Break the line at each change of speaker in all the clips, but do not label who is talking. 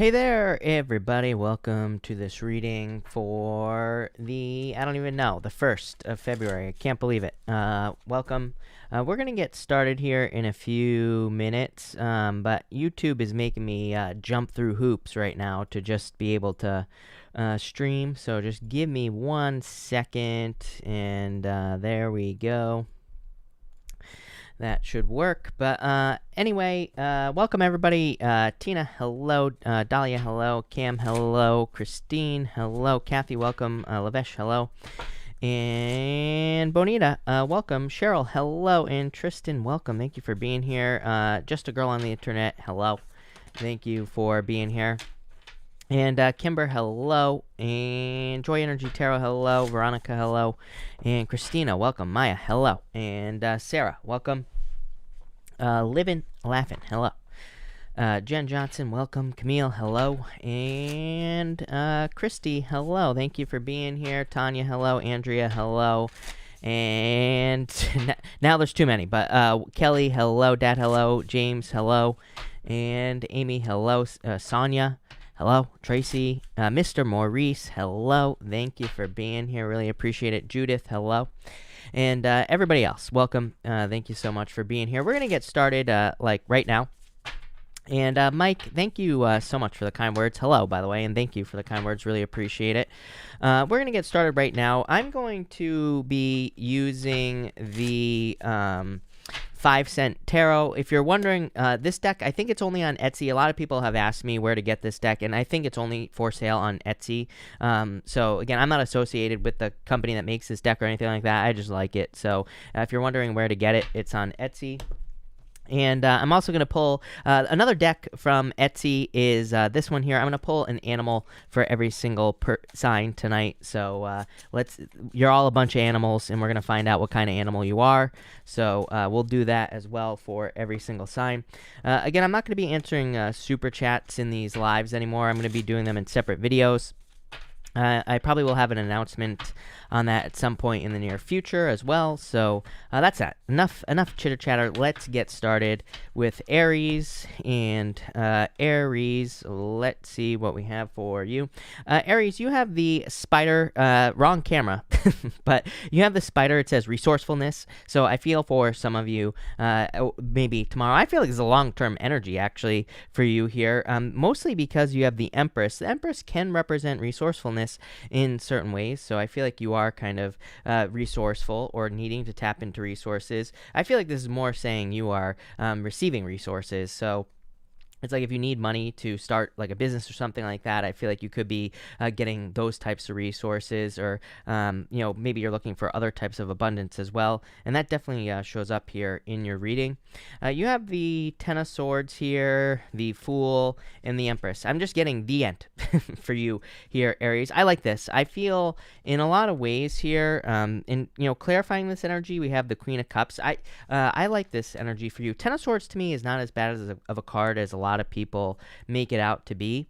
Hey there, everybody. Welcome to this reading for I don't even know, the 1st of February. I can't believe it. Welcome. We're going to get started here in a few minutes, but YouTube is making me jump through hoops right now to just be able to stream. So just give me 1 second, and there we go. That should work. But anyway, welcome everybody. Tina, hello. Dahlia, hello. Cam, hello. Christine, hello. Kathy, welcome. Lavesh, hello. And Bonita, welcome. Cheryl, hello. And Tristan, welcome. Thank you for being here. Just a girl on the internet, hello. Thank you for being here. And Kimber, hello. And Joy Energy Tarot, hello. Veronica, hello. And Christina, welcome. Maya, hello. And Sarah, welcome. Living, laughing, hello. Jen Johnson, welcome. Camille, hello. And Christy, hello. Thank you for being here. Tanya, hello. Andrea, hello. And now there's too many, but Kelly, hello. Dad, hello. James, hello. And Amy, hello. Sonia, hello. Tracy, Mr. Maurice, hello. Thank you for being here. Really appreciate it. Judith, hello. And everybody else, welcome. Thank you so much for being here. We're going to get started like right now. And Mike, thank you so much for the kind words. Hello, by the way, and thank you for the kind words. Really appreciate it. We're going to get started right now. I'm going to be using the 5-cent tarot. If you're wondering, this deck, I think it's only on Etsy. A lot of people have asked me where to get this deck, and I think it's only for sale on Etsy. So again, I'm not associated with the company that makes this deck or anything like that. I just like it. So if you're wondering where to get it, it's on Etsy. And I'm also going to pull another deck from Etsy is this one here. I'm going to pull an animal for every single sign tonight. So you're all a bunch of animals, and we're going to find out what kind of animal you are. So we'll do that as well for every single sign. Again, I'm not going to be answering super chats in these lives anymore. I'm going to be doing them in separate videos. I probably will have an announcement on that at some point in the near future as well. So that's that. Enough chitter chatter. Let's get started with Aries. And Aries, let's see what we have for you. Aries, you have the spider, wrong camera, but you have the spider. It says resourcefulness. So I feel for some of you, maybe tomorrow. I feel like there's a long-term energy actually for you here, mostly because you have the Empress. The Empress can represent resourcefulness in certain ways, so I feel like you are kind of resourceful or needing to tap into resources. I feel like this is more saying you are receiving resources, so it's like if you need money to start like a business or something like that, I feel like you could be getting those types of resources, or maybe you're looking for other types of abundance as well, and that definitely shows up here in your reading. You have the Ten of Swords here, the Fool, and the Empress. I'm just getting the end for you here, Aries. I like this. I feel in a lot of ways here, in clarifying this energy, we have the Queen of Cups. I like this energy for you. Ten of Swords to me is not as bad of a card as a lot of people make it out to be,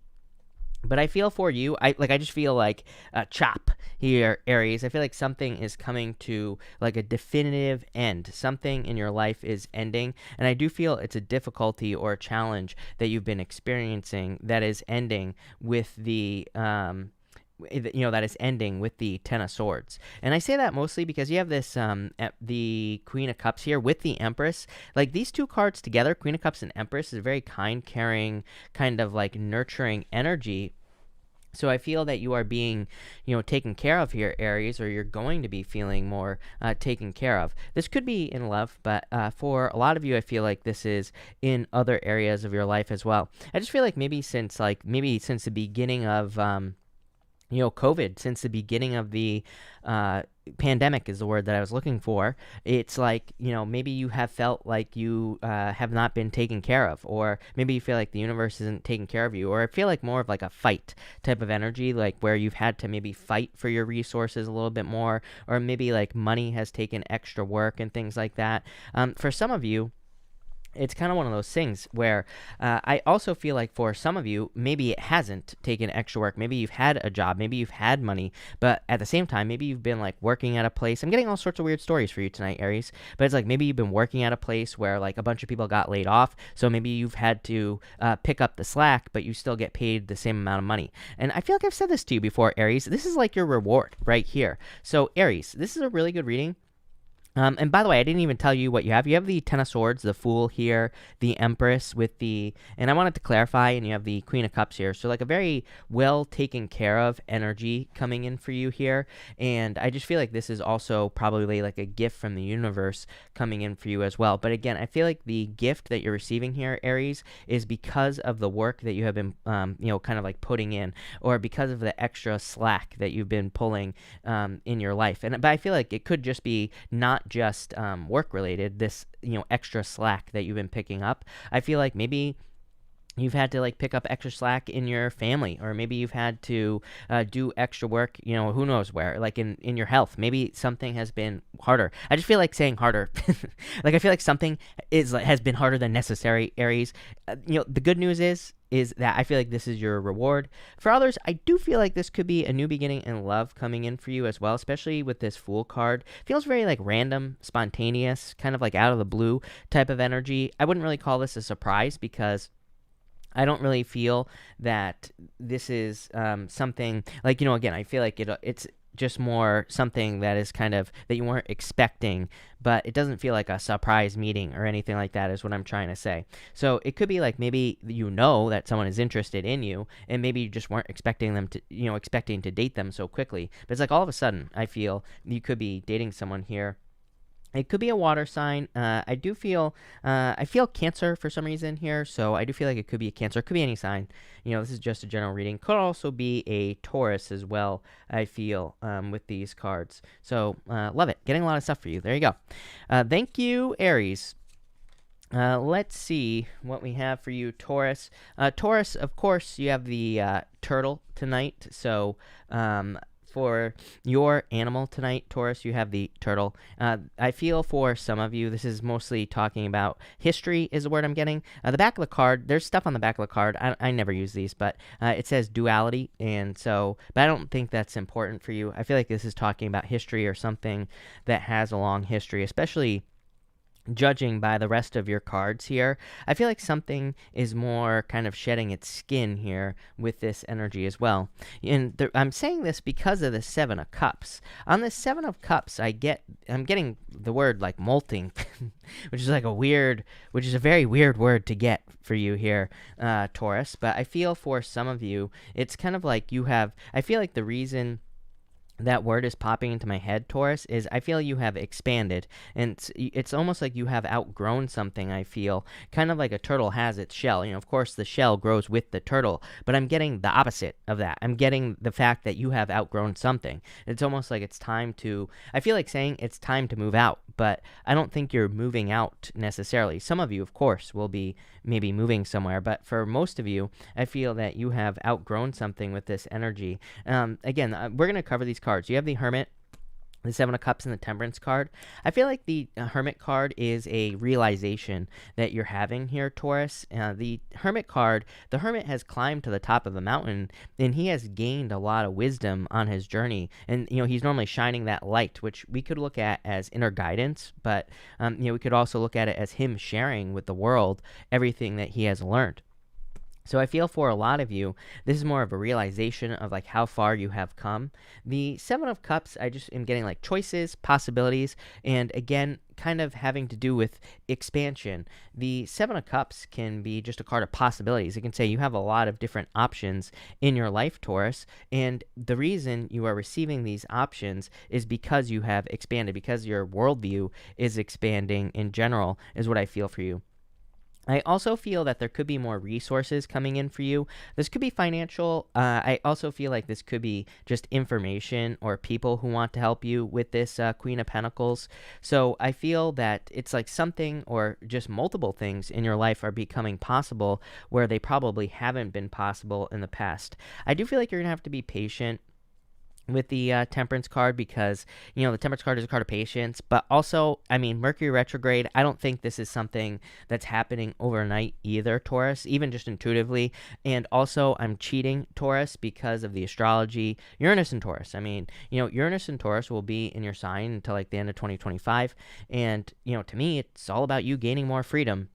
but I feel for you. I just feel like a chop here, Aries. I feel like something is coming to like a definitive end. Something in your life is ending, and I do feel it's a difficulty or a challenge that you've been experiencing that is ending with the that is ending with the Ten of Swords. And I say that mostly because you have this the Queen of Cups here with the Empress. Like these two cards together, Queen of Cups and Empress, is a very kind, caring, kind of like nurturing energy. So I feel that you are being, taken care of here, Aries, or you're going to be feeling more taken care of. This could be in love, but for a lot of you, I feel like this is in other areas of your life as well. I just feel like maybe since the beginning of COVID, since the beginning of the pandemic is the word that I was looking for. It's like, maybe you have felt like you have not been taken care of, or maybe you feel like the universe isn't taking care of you, or I feel like more of like a fight type of energy, like where you've had to maybe fight for your resources a little bit more, or maybe like money has taken extra work and things like that. For some of you, it's kind of one of those things where I also feel like for some of you, maybe it hasn't taken extra work. Maybe you've had a job, maybe you've had money, but at the same time, maybe you've been like working at a place. I'm getting all sorts of weird stories for you tonight, Aries, but it's like maybe you've been working at a place where like a bunch of people got laid off. So maybe you've had to pick up the slack, but you still get paid the same amount of money. And I feel like I've said this to you before, Aries. This is like your reward right here. So, Aries, this is a really good reading. And by the way, I didn't even tell you what you have. You have the Ten of Swords, the Fool here, the Empress with the, and I wanted to clarify, and you have the Queen of Cups here. So like a very well taken care of energy coming in for you here. And I just feel like this is also probably like a gift from the universe coming in for you as well. But again, I feel like the gift that you're receiving here, Aries, is because of the work that you have been, kind of like putting in, or because of the extra slack that you've been pulling in your life. But I feel like it could just be not just work related, this extra slack that you've been picking up. I feel like maybe you've had to like pick up extra slack in your family, or maybe you've had to do extra work, who knows where, like in your health. Maybe something has been harder. I just feel like saying harder. Like I feel like something has been harder than necessary, Aries. The good news is that I feel like this is your reward. For others, I do feel like this could be a new beginning in love coming in for you as well, especially with this Fool card. Feels very like random, spontaneous, kind of like out of the blue type of energy. I wouldn't really call this a surprise because I don't really feel that this is something like, again, I feel like it's just more something that is kind of that you weren't expecting, but it doesn't feel like a surprise meeting or anything like that is what I'm trying to say. So it could be like maybe that someone is interested in you, and maybe you just weren't expecting them to, expecting to date them so quickly. But it's like all of a sudden, I feel you could be dating someone here. It could be a water sign. I feel Cancer for some reason here, so I do feel like it could be a Cancer. It could be any sign. This is just a general reading. Could also be a Taurus as well, I feel, with these cards. So, love it. Getting a lot of stuff for you. There you go. Thank you, Aries. Let's see what we have for you, Taurus. Taurus, of course, you have the turtle tonight, so for your animal tonight, Taurus, you have the turtle. I feel for some of you, this is mostly talking about history is the word I'm getting. The back of the card, there's stuff on the back of the card. I never use these, but it says duality, but I don't think that's important for you. I feel like this is talking about history or something that has a long history, especially judging by the rest of your cards here. I feel like something is more kind of shedding its skin here with this energy as well. And I'm saying this because of the Seven of Cups. On the Seven of Cups, I'm getting the word like molting, which is a very weird word to get for you here, Taurus. But I feel for some of you, it's kind of like I feel like the reason that word is popping into my head, Taurus, is I feel you have expanded, and it's almost like you have outgrown something. I feel kind of like a turtle has its shell. Of course, the shell grows with the turtle, but I'm getting the opposite of that. I'm getting the fact that you have outgrown something. It's almost like it's time to, I feel like saying it's time to move out, but I don't think you're moving out necessarily. Some of you, of course, will be maybe moving somewhere, but for most of you, I feel that you have outgrown something with this energy. Again, we're going to cover these cards. You have the Hermit, the Seven of Cups, and the Temperance card. I feel like the Hermit card is a realization that you're having here, Taurus. The Hermit card, the Hermit has climbed to the top of a mountain, and he has gained a lot of wisdom on his journey. And, he's normally shining that light, which we could look at as inner guidance, but, we could also look at it as him sharing with the world everything that he has learned. So I feel for a lot of you, this is more of a realization of like how far you have come. The Seven of Cups, I just am getting like choices, possibilities, and again, kind of having to do with expansion. The Seven of Cups can be just a card of possibilities. It can say you have a lot of different options in your life, Taurus, and the reason you are receiving these options is because you have expanded, because your worldview is expanding in general, is what I feel for you. I also feel that there could be more resources coming in for you. This could be financial. I also feel like this could be just information or people who want to help you with this Queen of Pentacles. So I feel that it's like something or just multiple things in your life are becoming possible where they probably haven't been possible in the past. I do feel like you're going to have to be patient with the Temperance card, because the Temperance card is a card of patience, but also, I mean, Mercury retrograde, I don't think this is something that's happening overnight either, Taurus, even just intuitively. And also, I'm cheating, Taurus, because of the astrology. Uranus and Taurus, I mean, Uranus and Taurus will be in your sign until like the end of 2025, and to me, it's all about you gaining more freedom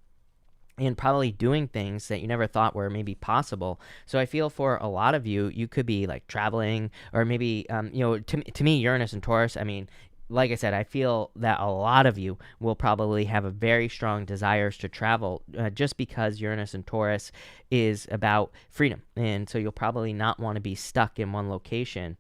and probably doing things that you never thought were maybe possible. So I feel for a lot of you, you could be like traveling, or maybe, to me, Uranus and Taurus, I mean, like I said, I feel that a lot of you will probably have a very strong desires to travel, just because Uranus and Taurus is about freedom. And so you'll probably not want to be stuck in one location.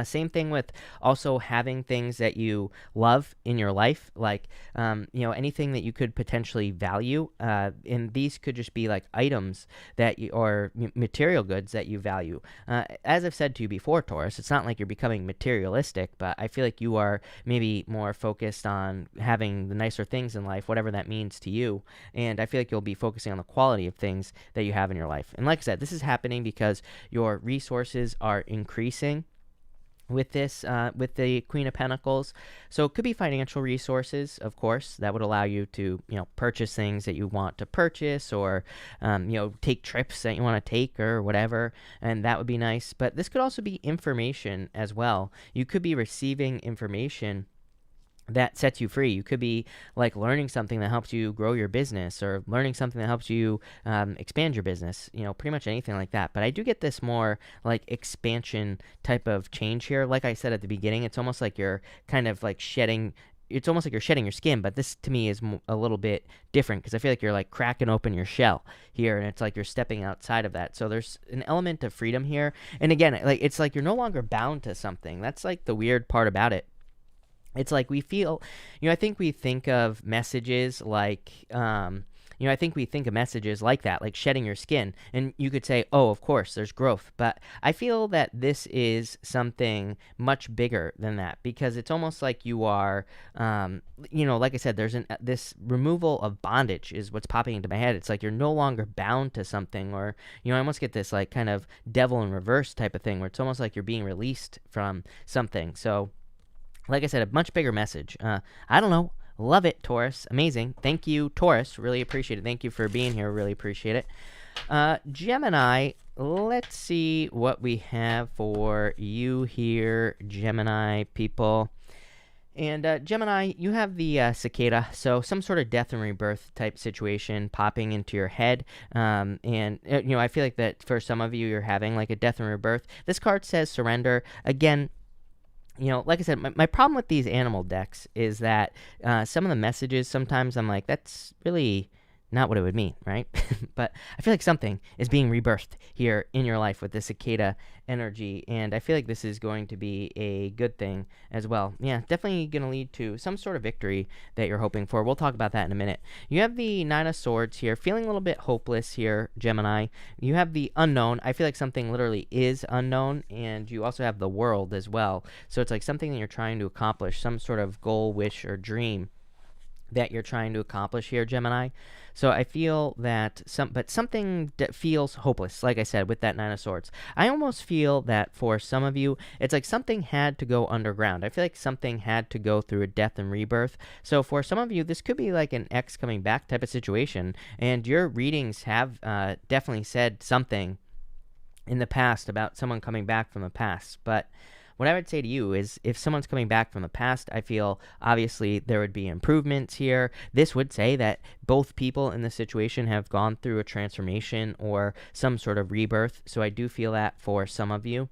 Same thing with also having things that you love in your life, like, anything that you could potentially value. And these could just be like items that or material goods that you value. As I've said to you before, Taurus, it's not like you're becoming materialistic, but I feel like you are maybe more focused on having the nicer things in life, whatever that means to you. And I feel like you'll be focusing on the quality of things that you have in your life. And like I said, this is happening because your resources are increasing with this, with the Queen of Pentacles. So it could be financial resources, of course, that would allow you to, purchase things that you want to purchase, or, take trips that you want to take or whatever, and that would be nice. But this could also be information as well. You could be receiving information that sets you free. You could be like learning something that helps you grow your business, or learning something that helps you expand your business, pretty much anything like that. But I do get this more like expansion type of change here. Like I said at the beginning, it's almost like you're kind of like shedding your skin, but this to me is a little bit different, because I feel like you're like cracking open your shell here, and it's like you're stepping outside of that. So there's an element of freedom here. And again, like it's like you're no longer bound to something. That's like the weird part about it. It's like we feel, I think we think of messages like, I think we think of messages like that, like shedding your skin. And you could say, oh, of course, there's growth. But I feel that this is something much bigger than that, because it's almost like you are, like I said, there's this removal of bondage is what's popping into my head. It's like you're no longer bound to something, or, I almost get this like kind of devil in reverse type of thing, where it's almost like you're being released from something. So, like I said, a much bigger message. I don't know. Love it, Taurus. Amazing. Thank you, Taurus. Really appreciate it. Thank you for being here. Really appreciate it. Gemini, let's see what we have for you here, Gemini people. And Gemini, you have the cicada, so some sort of death and rebirth type situation popping into your head. And, I feel like that for some of you, you're having like a death and rebirth. This card says surrender. Again, like I said, my problem with these animal decks is that some of the messages, sometimes I'm like, that's really not what it would mean, right? But I feel like something is being rebirthed here in your life with the cicada energy, and I feel like this is going to be a good thing as well. Yeah, definitely going to lead to some sort of victory that you're hoping for. We'll talk about that in a minute. You have the Nine of Swords here, feeling a little bit hopeless here, Gemini. You have the unknown. I feel like something literally is unknown, and you also have the World as well. So it's like something that you're trying to accomplish, some sort of goal, wish, or dream that you're trying to accomplish here, Gemini. So I feel that something that feels hopeless, like I said, with that Nine of Swords. I almost feel that for some of you, it's like something had to go underground. I feel like something had to go through a death and rebirth. So for some of you, this could be like an ex coming back type of situation, and your readings have definitely said something in the past about someone coming back from the past. But what I would say to you is, if someone's coming back from the past, I feel obviously there would be improvements here. This would say that both people in this situation have gone through a transformation or some sort of rebirth. So I do feel that for some of you.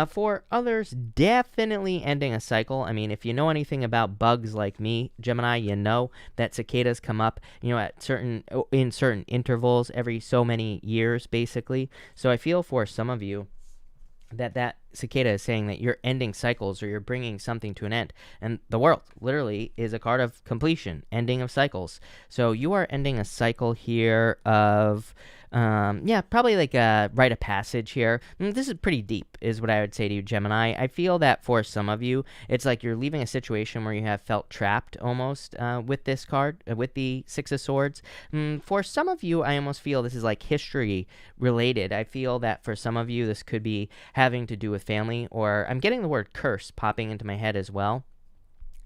For others, definitely ending a cycle. I mean, if you know anything about bugs like me, Gemini, you know that cicadas come up, at certain intervals every so many years, basically. So I feel for some of you that cicada is saying that you're ending cycles, or you're bringing something to an end. And the World literally is a card of completion, ending of cycles. So you are ending a cycle here of Yeah, probably like a rite of passage here. This is pretty deep, is what I would say to you, Gemini. I feel that for some of you, it's like you're leaving a situation where you have felt trapped almost with this card, with the Six of Swords. For some of you, I almost feel this is like history related. I feel that for some of you, this could be having to do with family, or I'm getting the word curse popping into my head as well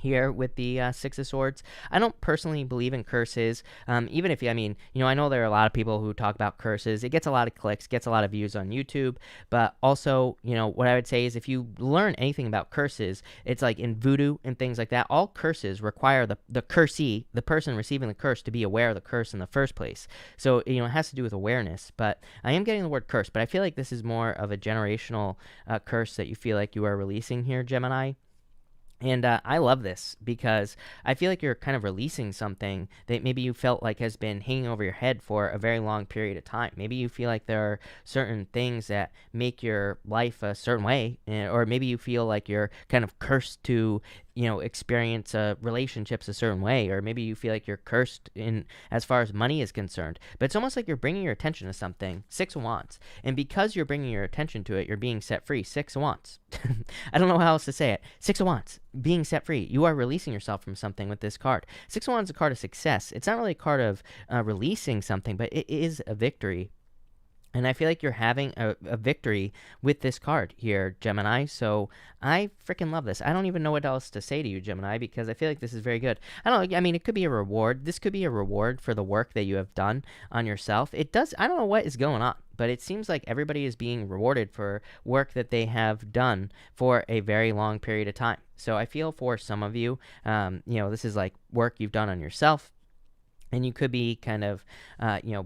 here with the Six of Swords. I don't personally believe in curses, even if, I mean, I know there are a lot of people who talk about curses. It gets a lot of clicks, gets a lot of views on YouTube, but also, what I would say is if you learn anything about curses, it's like in voodoo and things like that, all curses require the cursee, the person receiving the curse, to be aware of the curse in the first place. So, it has to do with awareness, but I am getting the word curse, but I feel like this is more of a generational curse that you feel like you are releasing here, Gemini. And I love this because I feel like you're kind of releasing something that maybe you felt like has been hanging over your head for a very long period of time. Maybe you feel like there are certain things that make your life a certain way, or maybe you feel like you're kind of cursed to experience relationships a certain way, or maybe you feel like you're cursed in as far as money is concerned. But it's almost like you're bringing your attention to something. Six of Wands, and because you're bringing your attention to it, you're being set free. Six of Wands. I don't know how else to say it. Six of Wands, being set free. You are releasing yourself from something with this card. Six of Wands is a card of success. It's not really a card of releasing something, but it is a victory. And I feel like you're having a victory with this card here, Gemini. So I freaking love this. I don't even know what else to say to you, Gemini, because I feel like this is very good. I don't know. I mean, it could be a reward. This could be a reward for the work that you have done on yourself. It does. I don't know what is going on, but it seems like everybody is being rewarded for work that they have done for a very long period of time. So I feel for some of you, this is like work you've done on yourself. And you could be kind of,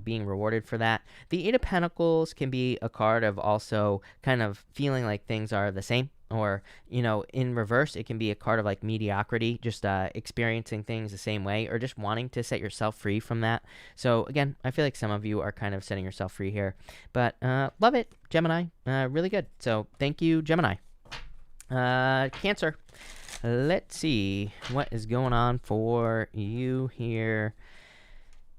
being rewarded for that. The Eight of Pentacles can be a card of also kind of feeling like things are the same. Or, in reverse, it can be a card of like mediocrity, just experiencing things the same way, or just wanting to set yourself free from that. So again, I feel like some of you are kind of setting yourself free here. But love it, Gemini. Really good. So thank you, Gemini. Cancer. Let's see what is going on for you here.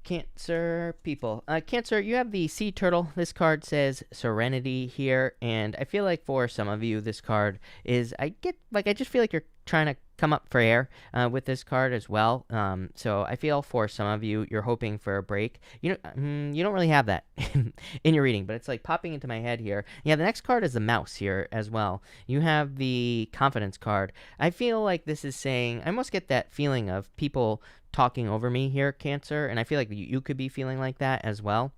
Cancer people. Cancer, you have the Sea Turtle. This card says Serenity here, and I feel like for some of you, this card is, I just feel like you're trying to come up for air with this card as well. So I feel for some of you, you're hoping for a break. You don't really have that in your reading, but it's like popping into my head here. Yeah, the next card is the Mouse here as well. You have the Confidence card. I feel like this is saying, I almost get that feeling of people talking over me here, Cancer, and I feel like you could be feeling like that as well,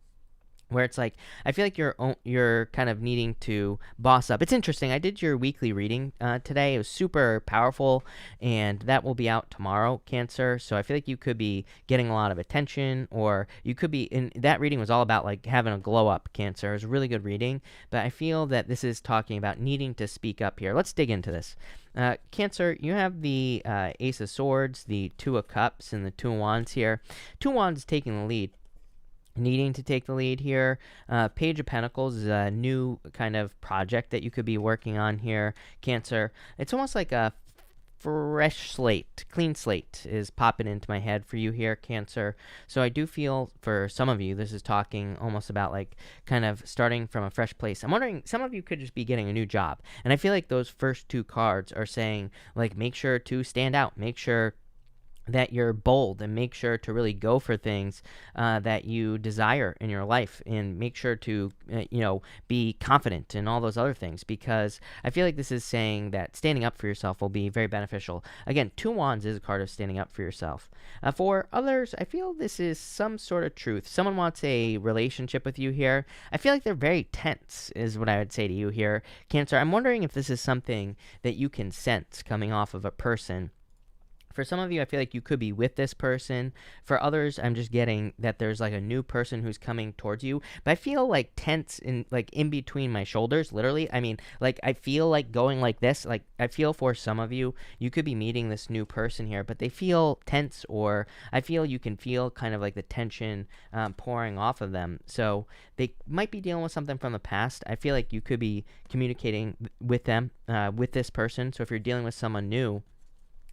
where it's like I feel like you're kind of needing to boss up. It's interesting. I did your weekly reading today. It was super powerful, and that will be out tomorrow, Cancer. So I feel like you could be getting a lot of attention, or you could be in that reading was all about like having a glow up, Cancer. It was a really good reading, but I feel that this is talking about needing to speak up here. Let's dig into this. Cancer, you have the Ace of Swords, the Two of Cups, and the Two of Wands here. Two of Wands taking the lead. Needing to take the lead here. Page of Pentacles is a new kind of project that you could be working on here, Cancer. It's almost like a fresh slate, clean slate is popping into my head for you here, Cancer. So I do feel for some of you, this is talking almost about like kind of starting from a fresh place. I'm wondering, some of you could just be getting a new job. And I feel like those first two cards are saying like, make sure to stand out, make sure that you're bold, and make sure to really go for things that you desire in your life, and make sure to be confident and all those other things, because I feel like this is saying that standing up for yourself will be very beneficial. Again, Two Wands is a card of standing up for yourself. For others, I feel this is some sort of truth. Someone wants a relationship with you here. I feel like they're very tense is what I would say to you here, Cancer. I'm wondering if this is something that you can sense coming off of a person. For some of you, I feel like you could be with this person. For others, I'm just getting that there's like a new person who's coming towards you. But I feel like tense in between my shoulders, literally. I mean, like I feel like going like this. Like I feel for some of you, you could be meeting this new person here, but they feel tense, or I feel you can feel kind of like the tension pouring off of them. So they might be dealing with something from the past. I feel like you could be communicating with them, with this person. So if you're dealing with someone new,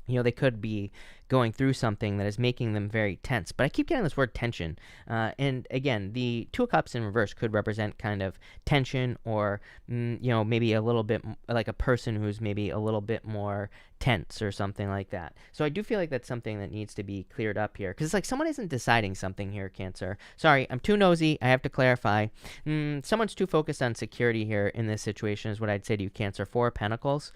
they could be going through something that is making them very tense. But I keep getting this word tension. And again, the Two of Cups in reverse could represent kind of tension, or, maybe a little bit like a person who's maybe a little bit more tense or something like that. So I do feel like that's something that needs to be cleared up here, because it's like someone isn't deciding something here, Cancer. Sorry, I'm too nosy. I have to clarify. Someone's too focused on security here in this situation is what I'd say to you, Cancer. Four of Pentacles.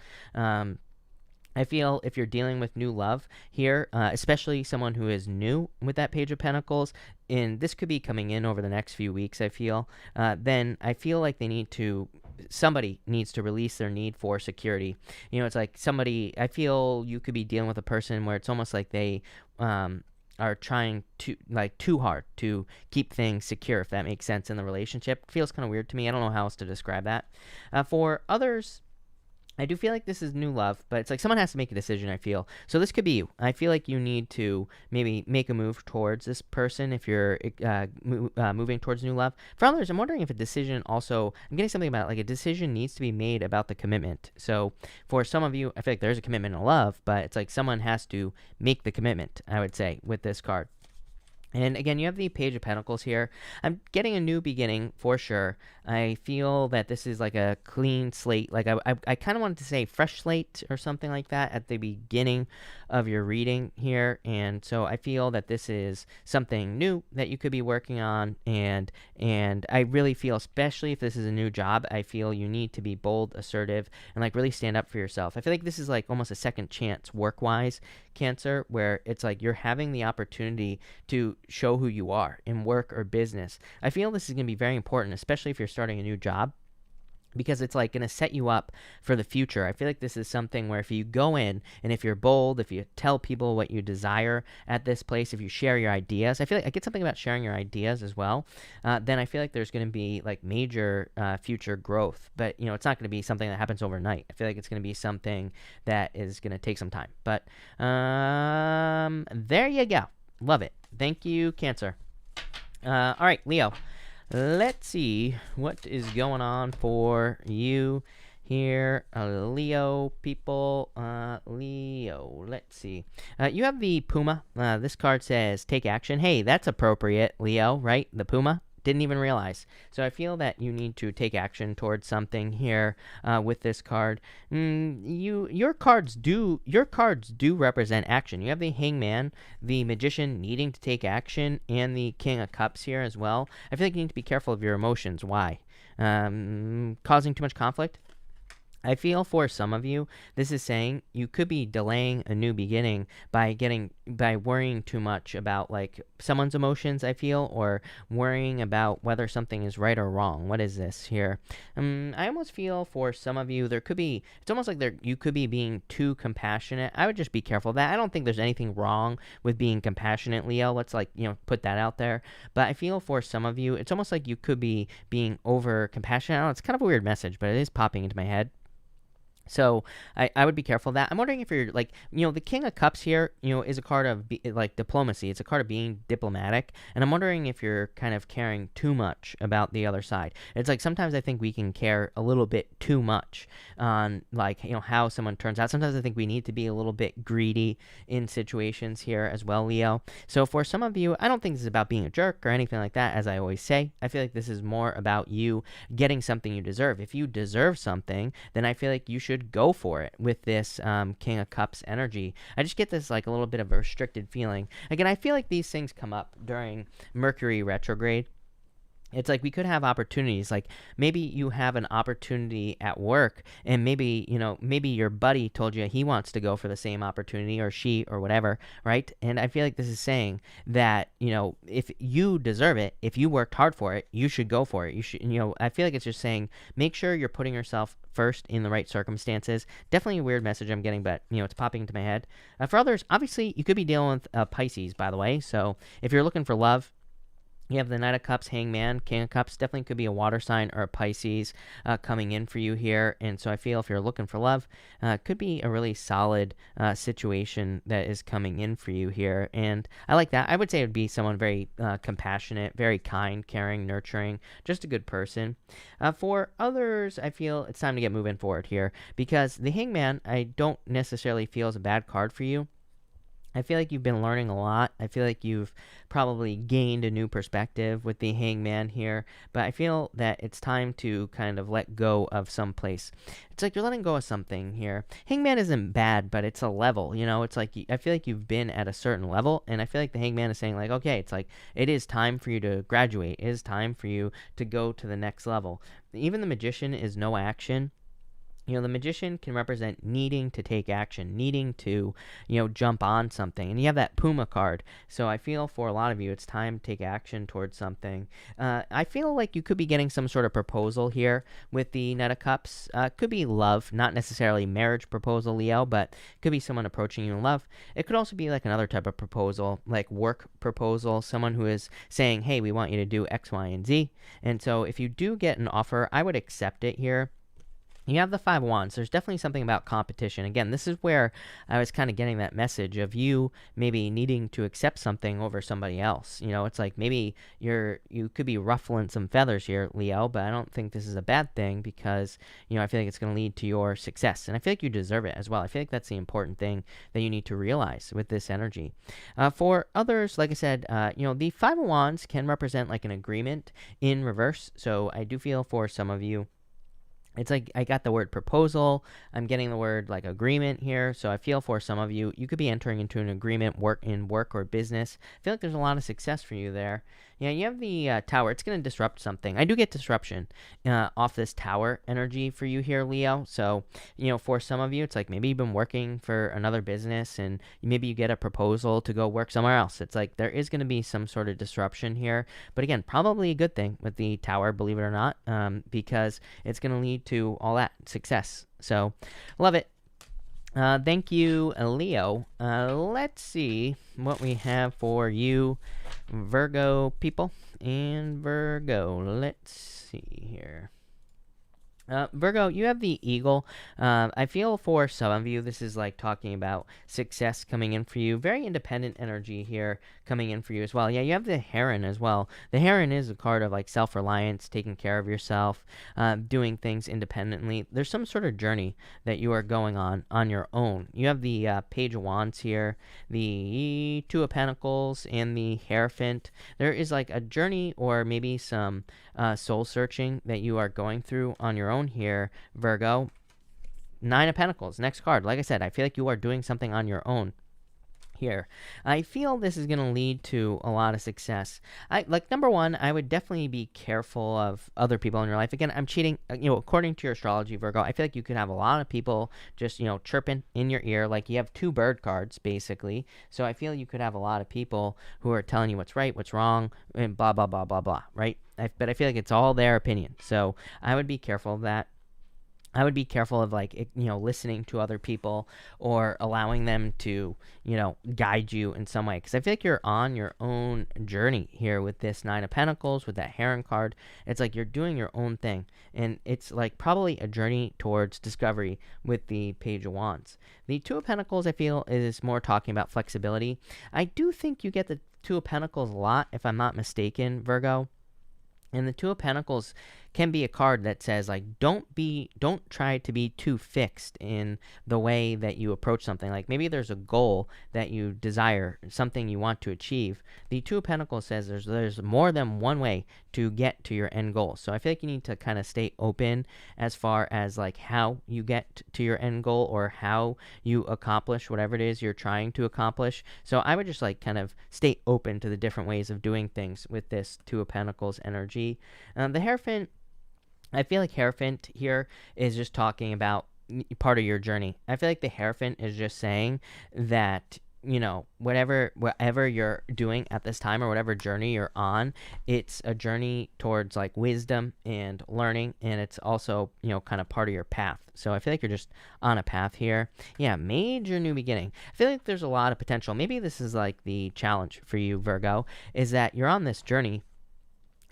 I feel if you're dealing with new love here, especially someone who is new with that Page of Pentacles, and this could be coming in over the next few weeks, I feel, then I feel like somebody needs to release their need for security. It's like I feel you could be dealing with a person where it's almost like they are trying too hard to keep things secure, if that makes sense in the relationship. It feels kind of weird to me. I don't know how else to describe that. For others, I do feel like this is new love, but it's like someone has to make a decision, I feel. So this could be you. I feel like you need to maybe make a move towards this person if you're moving towards new love. For others, I'm wondering if a decision also, I'm getting something about like a decision needs to be made about the commitment. So for some of you, I feel like there's a commitment in love, but it's like someone has to make the commitment, I would say, with this card. And again, you have the Page of Pentacles here. I'm getting a new beginning for sure. I feel that this is like a clean slate. Like I kind of wanted to say fresh slate or something like that at the beginning of your reading here. And so I feel that this is something new that you could be working on. And I really feel, especially if this is a new job, I feel you need to be bold, assertive, and like really stand up for yourself. I feel like this is like almost a second chance work-wise, Cancer, where it's like you're having the opportunity to show who you are in work or business. I feel this is going to be very important, especially if you're starting a new job, because it's like going to set you up for the future. I feel like this is something where if you go in and if you're bold, if you tell people what you desire at this place, if you share your ideas, I feel like I get something about sharing your ideas as well, then I feel like there's going to be like major future growth. But, it's not going to be something that happens overnight. I feel like it's going to be something that is going to take some time. But there you go. Love it. Thank you, Cancer. All right, Leo. Let's see what is going on for you here, Leo people. Leo, let's see. You have the Puma. This card says take action. Hey, that's appropriate, Leo, right? The Puma. Didn't even realize. So I feel that you need to take action towards something here with this card. Your cards do represent action. You have the Hangman, the Magician needing to take action, and the King of Cups here as well. I feel like you need to be careful of your emotions. Why? Causing too much conflict? I feel for some of you, this is saying you could be delaying a new beginning by worrying too much about like someone's emotions, I feel, or worrying about whether something is right or wrong. What is this here? I almost feel for some of you, it's almost like you could be being too compassionate. I would just be careful of that. I don't think there's anything wrong with being compassionate, Leo. Let's put that out there. But I feel for some of you, it's almost like you could be being over compassionate. I don't know, it's kind of a weird message, but it is popping into my head. So I would be careful of that. I'm wondering if you're like, the King of Cups here, is a card of diplomacy. It's a card of being diplomatic. And I'm wondering if you're kind of caring too much about the other side. It's like sometimes I think we can care a little bit too much on how someone turns out. Sometimes I think we need to be a little bit greedy in situations here as well, Leo. So for some of you, I don't think this is about being a jerk or anything like that, as I always say. I feel like this is more about you getting something you deserve. If you deserve something, then I feel like you should go for it with this King of Cups energy. I just get this like a little bit of a restricted feeling. Again, I feel like these things come up during Mercury retrograde. It's like we could have opportunities, like maybe you have an opportunity at work and maybe your buddy told you he wants to go for the same opportunity, or she or whatever, right? And I feel like this is saying that, if you deserve it, if you worked hard for it, you should go for it. You should, I feel like it's just saying make sure you're putting yourself first in the right circumstances. Definitely a weird message I'm getting, but it's popping into my head. For others, obviously you could be dealing with Pisces, by the way. So if you're looking for love, You have the Knight of Cups, Hangman, King of Cups. Definitely could be a water sign or a Pisces coming in for you here. And so I feel if you're looking for love, could be a really solid situation that is coming in for you here. And I like that. I would say it would be someone very compassionate, very kind, caring, nurturing, just a good person. For others, I feel it's time to get moving forward here because the Hangman, I don't necessarily feel is a bad card for you. I feel like you've been learning a lot. I feel like you've probably gained a new perspective with the Hangman here, but I feel that it's time to kind of let go of some place. It's like you're letting go of something here. Hangman isn't bad, but it's a level, you know? It's like I feel like you've been at a certain level, and I feel like the Hangman is saying like, okay, it's like it is time for you to graduate. It is time for you to go to the next level. Even the Magician is no action. You know, the Magician can represent needing to take action, needing to, jump on something. And you have that Puma card. So I feel for a lot of you, it's time to take action towards something. I feel like you could be getting some sort of proposal here with the Knight of Cups. Could be love, not necessarily marriage proposal, Leo, but could be someone approaching you in love. It could also be like another type of proposal, like work proposal, someone who is saying, hey, we want you to do X, Y, and Z. And so if you do get an offer, I would accept it here. You have the Five of Wands. There's definitely something about competition. Again, this is where I was kind of getting that message of you maybe needing to accept something over somebody else. You know, it's like maybe you could be ruffling some feathers here, Leo, but I don't think this is a bad thing because, I feel like it's going to lead to your success. And I feel like you deserve it as well. I feel like that's the important thing that you need to realize with this energy. For others, like I said, the Five of Wands can represent like an agreement in reverse. So I do feel for some of you, it's like I got the word proposal. I'm getting the word like agreement here. So I feel for some of you, you could be entering into an agreement work or business. I feel like there's a lot of success for you there. Yeah, you have the Tower. It's going to disrupt something. I do get disruption off this Tower energy for you here, Leo. So, for some of you, it's like maybe you've been working for another business and maybe you get a proposal to go work somewhere else. It's like there is going to be some sort of disruption here. But again, probably a good thing with the Tower, believe it or not, because it's going to lead to all that success. So, love it. Thank you, Leo. Let's see what we have for you, Virgo people. And Virgo, let's see here. Virgo, you have the Eagle. I feel for some of you, this is like talking about success coming in for you. Very independent energy here coming in for you as well. Yeah, you have the Heron as well. The Heron is a card of like self-reliance, taking care of yourself, doing things independently. There's some sort of journey that you are going on your own. You have the Page of Wands here, the Two of Pentacles, and the Hierophant. There is like a journey or maybe some soul searching that you are going through on your own here, Virgo. Nine of Pentacles, next card. Like I said, I feel like you are doing something on your own here. I feel this is going to lead to a lot of success. Number one, I would definitely be careful of other people in your life. Again, I'm cheating, according to your astrology, Virgo, I feel like you could have a lot of people just, chirping in your ear. Like you have two bird cards, basically. So I feel you could have a lot of people who are telling you what's right, what's wrong, and blah, blah, blah, blah, blah, right? But I feel like it's all their opinion. So I would be careful of that. I would be careful of listening to other people or allowing them to, guide you in some way. Because I feel like you're on your own journey here with this Nine of Pentacles, with that Heron card. It's like you're doing your own thing. And it's like probably a journey towards discovery with the Page of Wands. The Two of Pentacles, I feel, is more talking about flexibility. I do think you get the Two of Pentacles a lot, if I'm not mistaken, Virgo. And the Two of Pentacles can be a card that says like don't try to be too fixed in the way that you approach something. Like maybe there's a goal that you desire, something you want to achieve. The Two of Pentacles says there's more than one way to get to your end goal. So I feel like you need to kind of stay open as far as like how you get to your end goal or how you accomplish whatever it is you're trying to accomplish. So I would just like kind of stay open to the different ways of doing things with this Two of Pentacles energy. The Hierophant, I feel like Hierophant here is just talking about part of your journey. I feel like the Hierophant is just saying that, whatever you're doing at this time or whatever journey you're on, it's a journey towards like wisdom and learning, and it's also, kind of part of your path. So I feel like you're just on a path here. Yeah, major new beginning. I feel like there's a lot of potential. Maybe this is like the challenge for you, Virgo, is that you're on this journey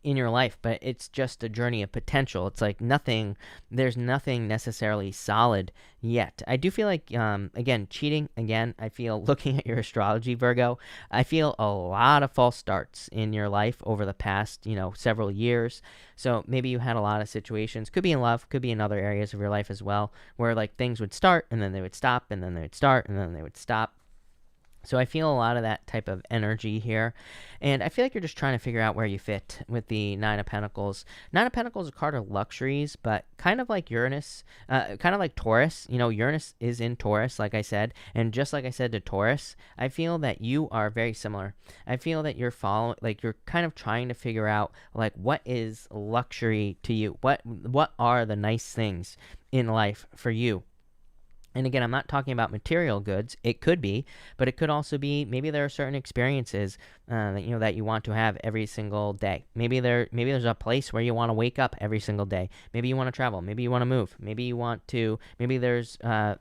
in your life, but it's just a journey of potential. It's like there's nothing necessarily solid yet. I do feel like, again, cheating, again, I feel looking at your astrology, Virgo, I feel a lot of false starts in your life over the past, several years. So maybe you had a lot of situations, could be in love, could be in other areas of your life as well, where like things would start and then they would stop and then they would start and then they would stop. So I feel a lot of that type of energy here. And I feel like you're just trying to figure out where you fit with the Nine of Pentacles. Nine of Pentacles is a card of luxuries, but kind of like Uranus, kind of like Taurus. Uranus is in Taurus, like I said. And just like I said to Taurus, I feel that you are very similar. I feel that you're kind of trying to figure out, like, what is luxury to you? What are the nice things in life for you? And again, I'm not talking about material goods. It could be, but it could also be maybe there are certain experiences that you want to have every single day. Maybe there's a place where you want to wake up every single day. Maybe you want to travel. Maybe you want to move. Maybe there's a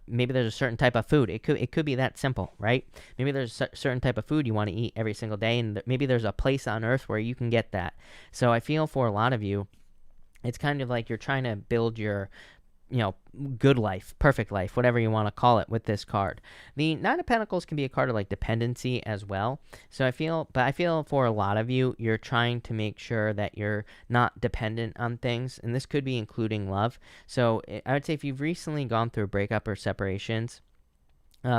certain type of food. It could be that simple, right? Maybe there's a certain type of food you want to eat every single day, and maybe there's a place on earth where you can get that. So I feel for a lot of you, it's kind of like you're trying to build your good life, perfect life, whatever you want to call it with this card. The Nine of Pentacles can be a card of like dependency as well. So I feel for a lot of you, you're trying to make sure that you're not dependent on things. And this could be including love. So I would say if you've recently gone through a breakup or separations,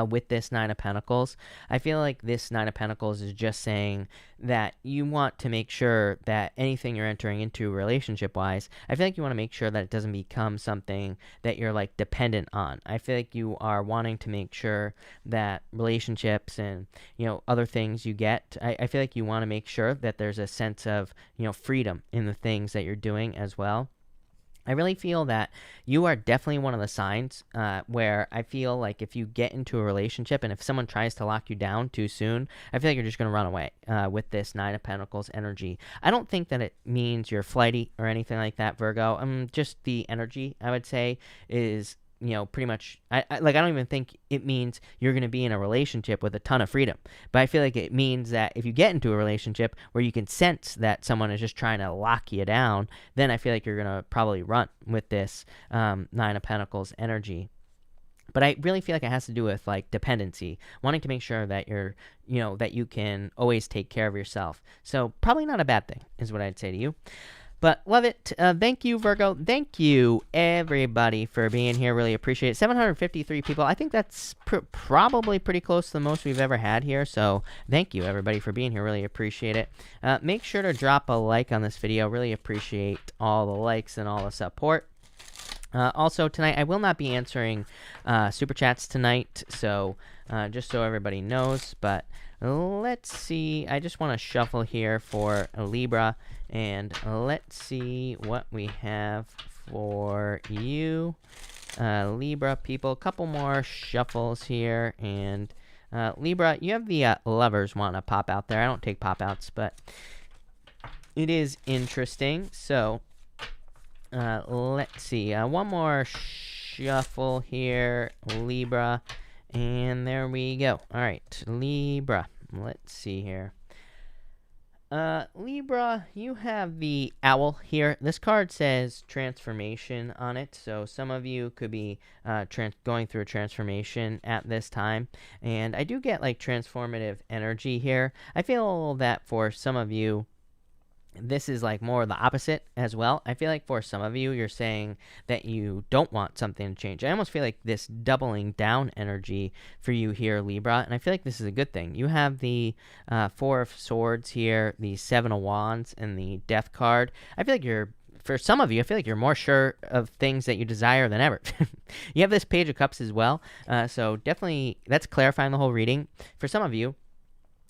with this Nine of Pentacles, I feel like this Nine of Pentacles is just saying that you want to make sure that anything you're entering into relationship-wise, I feel like you want to make sure that it doesn't become something that you're like dependent on. I feel like you are wanting to make sure that relationships and, other things you get, I feel like you want to make sure that there's a sense of, freedom in the things that you're doing as well. I really feel that you are definitely one of the signs where I feel like if you get into a relationship and if someone tries to lock you down too soon, I feel like you're just going to run away with this Nine of Pentacles energy. I don't think that it means you're flighty or anything like that, Virgo. Just the energy, I would say, is pretty much, I don't even think it means you're going to be in a relationship with a ton of freedom. But I feel like it means that if you get into a relationship where you can sense that someone is just trying to lock you down, then I feel like you're going to probably run with this Nine of Pentacles energy. But I really feel like it has to do with like dependency, wanting to make sure that that you can always take care of yourself. So probably not a bad thing is what I'd say to you. But love it. Thank you, Virgo. Thank you, everybody, for being here. Really appreciate it. 753 people. I think that's probably pretty close to the most we've ever had here. So thank you, everybody, for being here. Really appreciate it. Make sure to drop a like on this video. Really appreciate all the likes and all the support. Also, tonight, I will not be answering Super Chats tonight. So just so everybody knows. But let's see. I just want to shuffle here for Libra. And let's see what we have for you, Libra people. A couple more shuffles here. And Libra, you have the lovers want to pop out there. I don't take pop outs, but it is interesting. So let's see. One more shuffle here, Libra. And there we go. All right, Libra. Let's see here. Libra, you have the owl here. This card says transformation on it, so some of you could be going through a transformation at this time, and I do get like transformative energy here. I feel that for some of you, this is like more the opposite as well. I feel like for some of you, you're saying that you don't want something to change. I almost feel like this doubling down energy for you here, Libra, and I feel like this is a good thing. You have the Four of Swords here, the Seven of Wands, and the Death card. I feel like for some of you, I feel like you're more sure of things that you desire than ever. You have this Page of Cups as well, so definitely that's clarifying the whole reading. For some of you,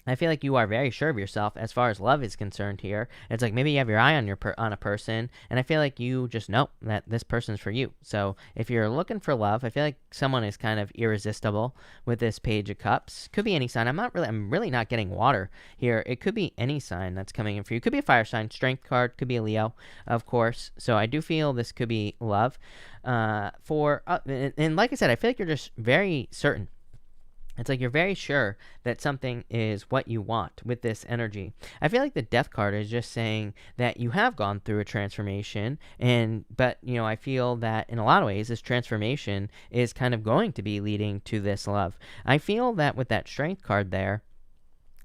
I feel like you are very sure of yourself as far as love is concerned here. It's like maybe you have your eye on on a person, and I feel like you just know that this person's for you. So if you're looking for love, I feel like someone is kind of irresistible with this Page of Cups. Could be any sign. I'm really not getting water here. It could be any sign that's coming in for you. Could be a fire sign, Strength card. Could be a Leo, of course. So I do feel this could be love. And like I said, I feel like you're just very certain It's like you're very sure that something is what you want with this energy. I feel like the death card is just saying that you have gone through a transformation, but I feel that in a lot of ways this transformation is kind of going to be leading to this love. I feel that with that strength card there,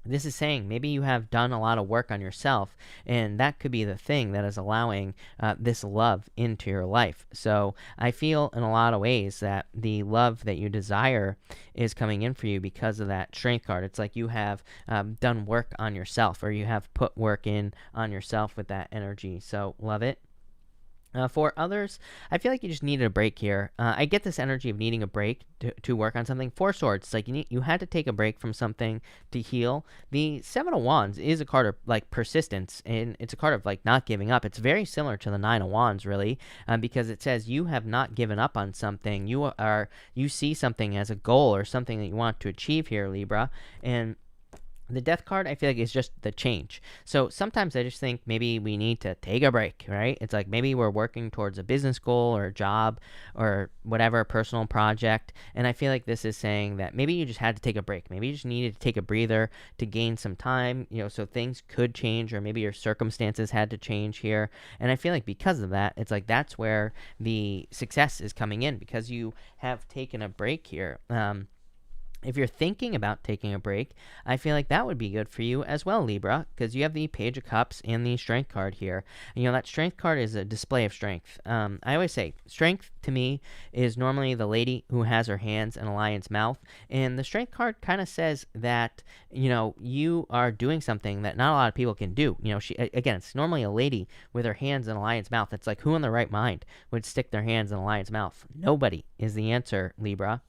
this is saying maybe you have done a lot of work on yourself, and that could be the thing that is allowing this love into your life. So I feel in a lot of ways that the love that you desire is coming in for you because of that strength card. It's like you have done work on yourself, or you have put work in on yourself with that energy. So love it. For others, I feel like you just needed a break here. I get this energy of needing a break to work on something. Four Swords, it's like you had to take a break from something to heal. The Seven of Wands is a card of like persistence, and it's a card of like not giving up. It's very similar to the Nine of Wands, really, because it says you have not given up on something. You see something as a goal or something that you want to achieve here, Libra, and the death card, I feel like, is just the change. So sometimes I just think maybe we need to take a break, right? It's like maybe we're working towards a business goal or a job or whatever, personal project. And I feel like this is saying that maybe you just had to take a break. Maybe you just needed to take a breather to gain some time, so things could change, or maybe your circumstances had to change here. And I feel like because of that, it's like that's where the success is coming in, because you have taken a break here. If you're thinking about taking a break, I feel like that would be good for you as well, Libra, because you have the Page of Cups and the Strength card here. And, that Strength card is a display of strength. I always say strength to me is normally the lady who has her hands in a lion's mouth. And the Strength card kind of says that, you are doing something that not a lot of people can do. It's normally a lady with her hands in a lion's mouth. It's like, who in their right mind would stick their hands in a lion's mouth? Nobody is the answer, Libra.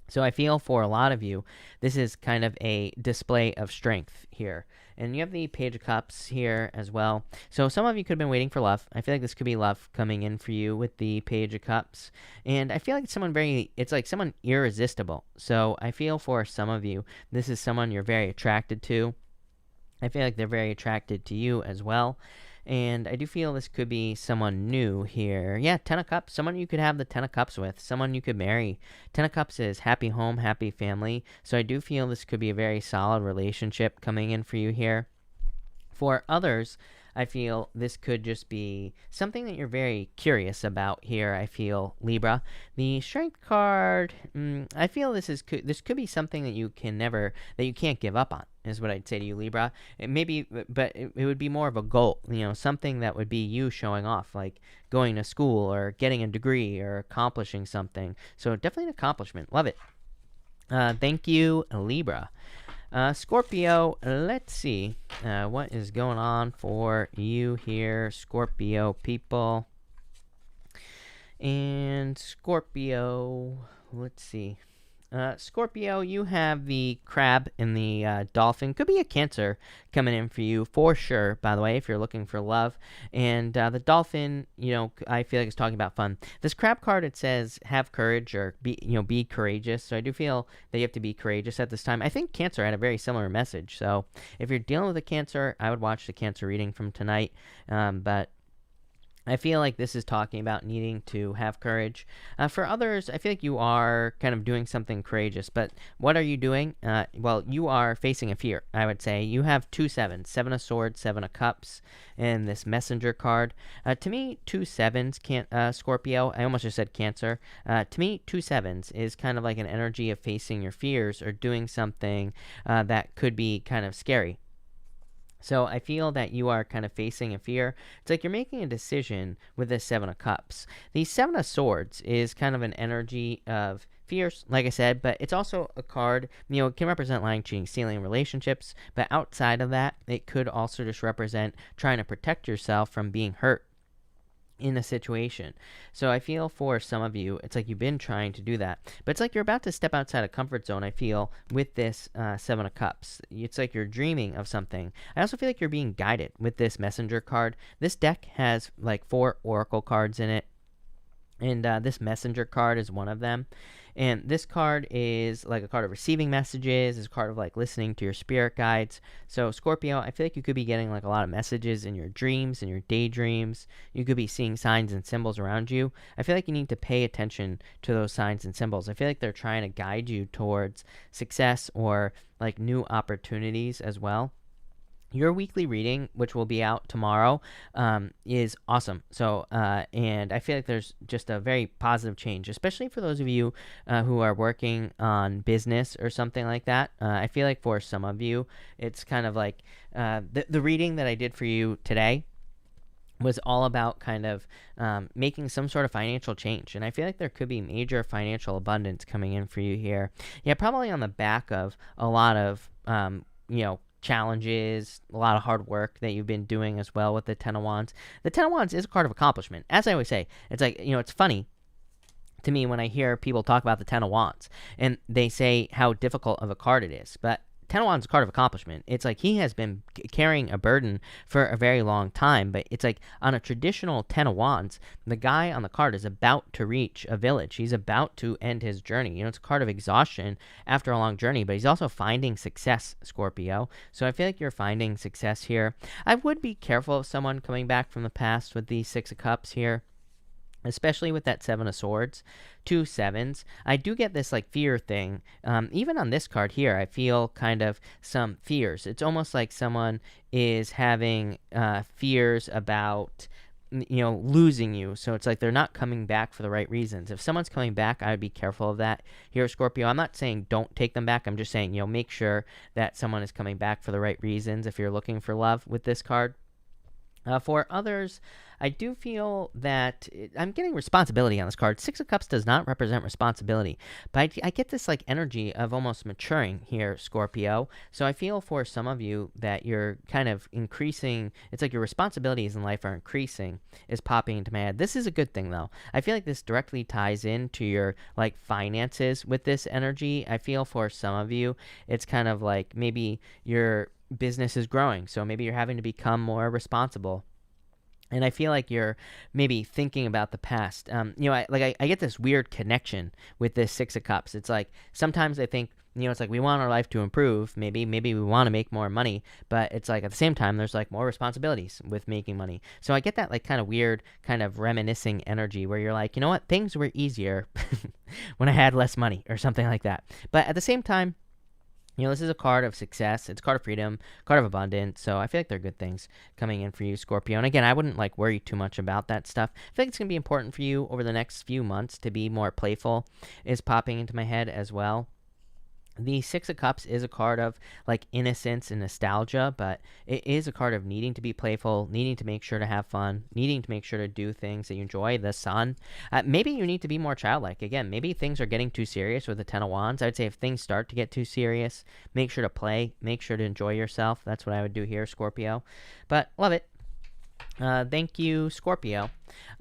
So I feel for a lot of you, this is kind of a display of strength here. And you have the Page of Cups here as well. So some of you could have been waiting for love. I feel like this could be love coming in for you with the Page of Cups. And I feel like it's like someone irresistible. So I feel for some of you, this is someone you're very attracted to. I feel like they're very attracted to you as well. And I do feel this could be someone new here. Yeah, Ten of Cups. Someone you could have the Ten of Cups with. Someone you could marry. Ten of Cups is happy home, happy family. So I do feel this could be a very solid relationship coming in for you here. For others, I feel this could just be something that you're very curious about here, I feel, Libra. The Strength card, I feel this could be something that you can't give up on, is what I'd say to you, Libra. But it would be more of a goal, something that would be you showing off, like going to school or getting a degree or accomplishing something. So definitely an accomplishment. Love it. Thank you, Libra. Scorpio, let's see what is going on for you here, Scorpio people. And Scorpio, let's see. Scorpio, you have the crab and the dolphin. Could be a Cancer coming in for you for sure, by the way, if you're looking for love. And the dolphin, I feel like it's talking about fun. This crab card, it says have courage, or be courageous. So I do feel that you have to be courageous at this time. I think Cancer had a very similar message. So if you're dealing with a Cancer, I would watch the Cancer reading from tonight. But I feel like this is talking about needing to have courage. For others, I feel like you are kind of doing something courageous. But what are you doing? Well, you are facing a fear, I would say. You have 2 sevens, 7 of Swords, 7 of Cups, and this Messenger card. To me, 2 sevens, Scorpio, I almost just said Cancer. To me, 2 sevens is kind of like an energy of facing your fears or doing something that could be kind of scary. So I feel that you are kind of facing a fear. It's like you're making a decision with the 7 of Cups. The 7 of Swords is kind of an energy of fears, like I said, but it's also a card, it can represent lying, cheating, stealing, relationships, but outside of that, it could also just represent trying to protect yourself from being hurt in a situation. So I feel for some of you, it's like you've been trying to do that, but it's like you're about to step outside a comfort zone, I feel, with this 7 of Cups. It's like you're dreaming of something. I also feel like you're being guided with this Messenger card. This deck has like 4 Oracle cards in it, and this Messenger card is one of them. And this card is like a card of receiving messages, is a card of like listening to your spirit guides. So Scorpio, I feel like you could be getting like a lot of messages in your dreams, in your daydreams. You could be seeing signs and symbols around you. I feel like you need to pay attention to those signs and symbols. I feel like they're trying to guide you towards success or like new opportunities as well. Your weekly reading, which will be out tomorrow, is awesome. So, and I feel like there's just a very positive change, especially for those of you who are working on business or something like that. I feel like for some of you, it's kind of like the reading that I did for you today was all about kind of making some sort of financial change. And I feel like there could be major financial abundance coming in for you here. Yeah, probably on the back of a lot of, challenges, a lot of hard work that you've been doing as well with the Ten of Wands. The Ten of Wands is a card of accomplishment. As I always say, it's like, it's funny to me when I hear people talk about the Ten of Wands and they say how difficult of a card it is. But Ten of Wands is a card of accomplishment. It's like he has been carrying a burden for a very long time, but it's like on a traditional Ten of Wands, the guy on the card is about to reach a village. He's about to end his journey. It's a card of exhaustion after a long journey, but he's also finding success, Scorpio. So I feel like you're finding success here. I would be careful of someone coming back from the past with the Six of Cups here, especially with that Seven of Swords, 2 sevens. I do get this like fear thing. Even on this card here, I feel kind of some fears. It's almost like someone is having fears about losing you. So it's like they're not coming back for the right reasons. If someone's coming back, I would be careful of that here, Scorpio. I'm not saying don't take them back. I'm just saying, make sure that someone is coming back for the right reasons if you're looking for love with this card. For others, I do feel that I'm getting responsibility on this card. Six of Cups does not represent responsibility, but I get this like energy of almost maturing here, Scorpio. So I feel for some of you that you're kind of increasing. It's like your responsibilities in life are increasing, is popping into my head. This is a good thing though. I feel like this directly ties into your like finances with this energy. I feel for some of you, it's kind of like maybe your business is growing, so maybe you're having to become more responsible. And I feel like you're maybe thinking about the past. I get this weird connection with this Six of Cups. It's like sometimes I think, it's like we want our life to improve. Maybe we want to make more money, but it's like at the same time, there's like more responsibilities with making money. So I get that like kind of weird, kind of reminiscing energy where you're like, you know what, things were easier when I had less money or something like that. But at the same time, this is a card of success. It's a card of freedom, card of abundance. So I feel like they're good things coming in for you, Scorpio. And again, I wouldn't like worry too much about that stuff. I feel like it's going to be important for you over the next few months to be more playful, is popping into my head as well. The Six of Cups is a card of like innocence and nostalgia, but it is a card of needing to be playful, needing to make sure to have fun, needing to make sure to do things that you enjoy. The Sun. Maybe you need to be more childlike. Again, maybe things are getting too serious with the Ten of Wands. I would say if things start to get too serious, make sure to play, make sure to enjoy yourself. That's what I would do here, Scorpio. But love it. Thank you, Scorpio.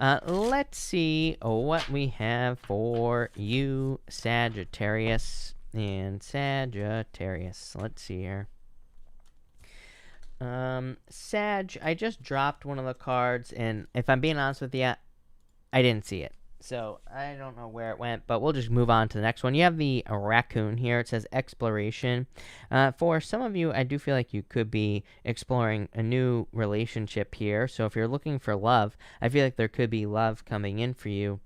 Let's see what we have for you, Sagittarius. And Sagittarius. Let's see here. Sag, I just dropped one of the cards, and if I'm being honest with you, I didn't see it. So I don't know where it went, but we'll just move on to the next one. You have the raccoon here. It says exploration. For some of you, I do feel like you could be exploring a new relationship here. So if you're looking for love, I feel like there could be love coming in for you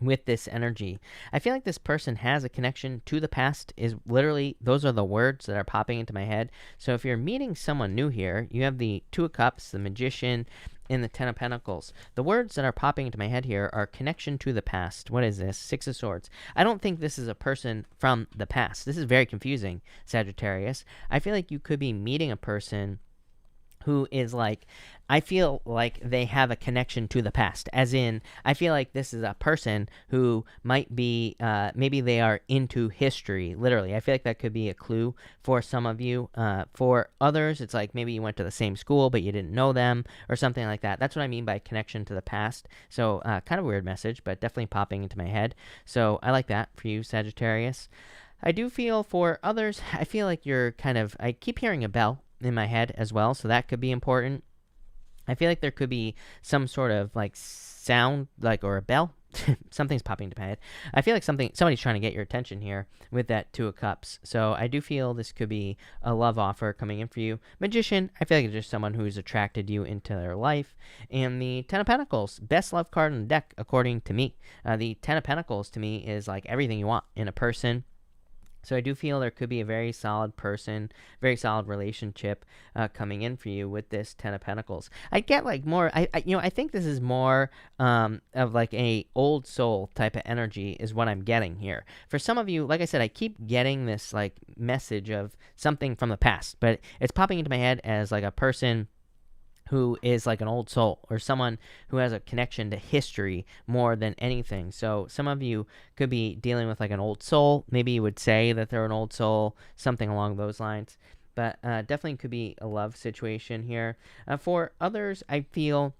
with this energy. I feel like this person has a connection to the past. Is literally, those are the words that are popping into my head. So if you're meeting someone new here, you have the Two of Cups, the Magician, and the Ten of Pentacles. The words that are popping into my head here are connection to the past. What is this? Six of Swords. I don't think this is a person from the past. This is very confusing, Sagittarius. I feel like you could be meeting a person who is like, I feel like they have a connection to the past. As in, I feel like this is a person who might be, maybe they are into history, literally. I feel like that could be a clue for some of you. For others, it's like maybe you went to the same school, but you didn't know them or something like that. That's what I mean by connection to the past. So kind of a weird message, but definitely popping into my head. So I like that for you, Sagittarius. I do feel for others, I feel like you're kind of, I keep hearing a bell in my head as well, so that could be important. I feel like there could be some sort of like sound, like, or a bell something's popping into my head. I feel like somebody's trying to get your attention here with that Two of Cups. So I do feel this could be a love offer coming in for you. Magician, I feel like it's just someone who's attracted you into their life. And the Ten of Pentacles, best love card in the deck, according to me. The Ten of Pentacles, to me, is like everything you want in a person. So I do feel there could be a very solid person, very solid relationship coming in for you with this Ten of Pentacles. I get like more, I think this is more of like a old soul type of energy is what I'm getting here. For some of you, like I said, I keep getting this like message of something from the past, but it's popping into my head as like a person who is like an old soul or someone who has a connection to history more than anything. So some of you could be dealing with like an old soul. Maybe you would say that they're an old soul, something along those lines. But definitely could be a love situation here. For others, I feel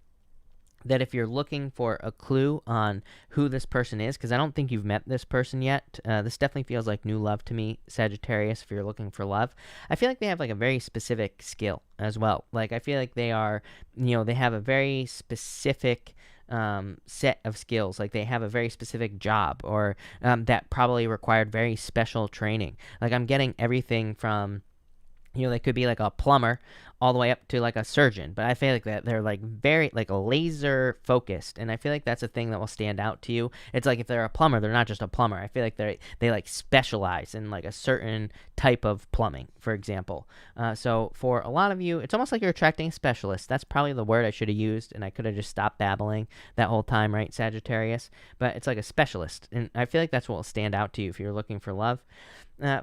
that if you're looking for a clue on who this person is, because I don't think you've met this person yet, this definitely feels like new love to me, Sagittarius, if you're looking for love. I feel like they have like a very specific skill as well. Like I feel like they are, they have a very specific set of skills. Like they have a very specific job or that probably required very special training. Like I'm getting everything from, they could be like a plumber all the way up to like a surgeon, but I feel like that they're like very like laser focused, and I feel like that's a thing that will stand out to you. It's like if they're a plumber, they're not just a plumber. I feel like they like specialize in like a certain type of plumbing, for example. So for a lot of you, it's almost like you're attracting a specialist. That's probably the word I should have used, and I could have just stopped babbling that whole time, right, Sagittarius? But it's like a specialist, and I feel like that's what will stand out to you if you're looking for love.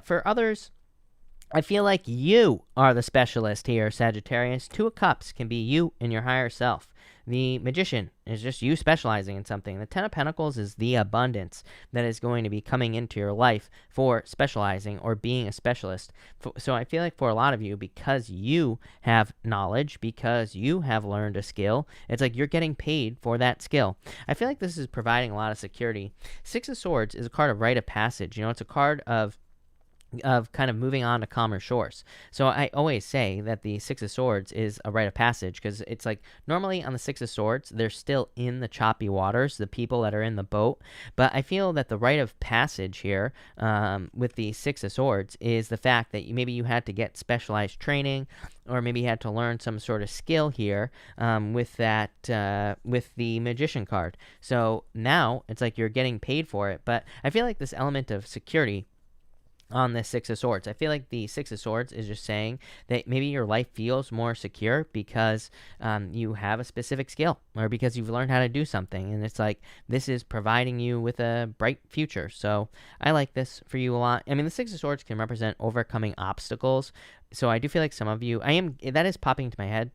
For others, I feel like you are the specialist here, Sagittarius. Two of Cups can be you and your higher self. The Magician is just you specializing in something. The Ten of Pentacles is the abundance that is going to be coming into your life for specializing or being a specialist. So I feel like for a lot of you, because you have knowledge, because you have learned a skill, it's like you're getting paid for that skill. I feel like this is providing a lot of security. Six of Swords is a card of rite of passage. It's a card of kind of moving on to calmer shores. So I always say that the Six of Swords is a rite of passage because it's like normally on the Six of Swords, they're still in the choppy waters, the people that are in the boat. But I feel that the rite of passage here with the Six of Swords is the fact that maybe you had to get specialized training, or maybe you had to learn some sort of skill here with the Magician card. So now it's like you're getting paid for it. But I feel like this element of security on this Six of Swords, I feel like the Six of Swords is just saying that maybe your life feels more secure because you have a specific skill or because you've learned how to do something, and it's like this is providing you with a bright future. So I like this for you a lot. I mean, the Six of Swords can represent overcoming obstacles, so I do feel like some of you, that is popping into my head.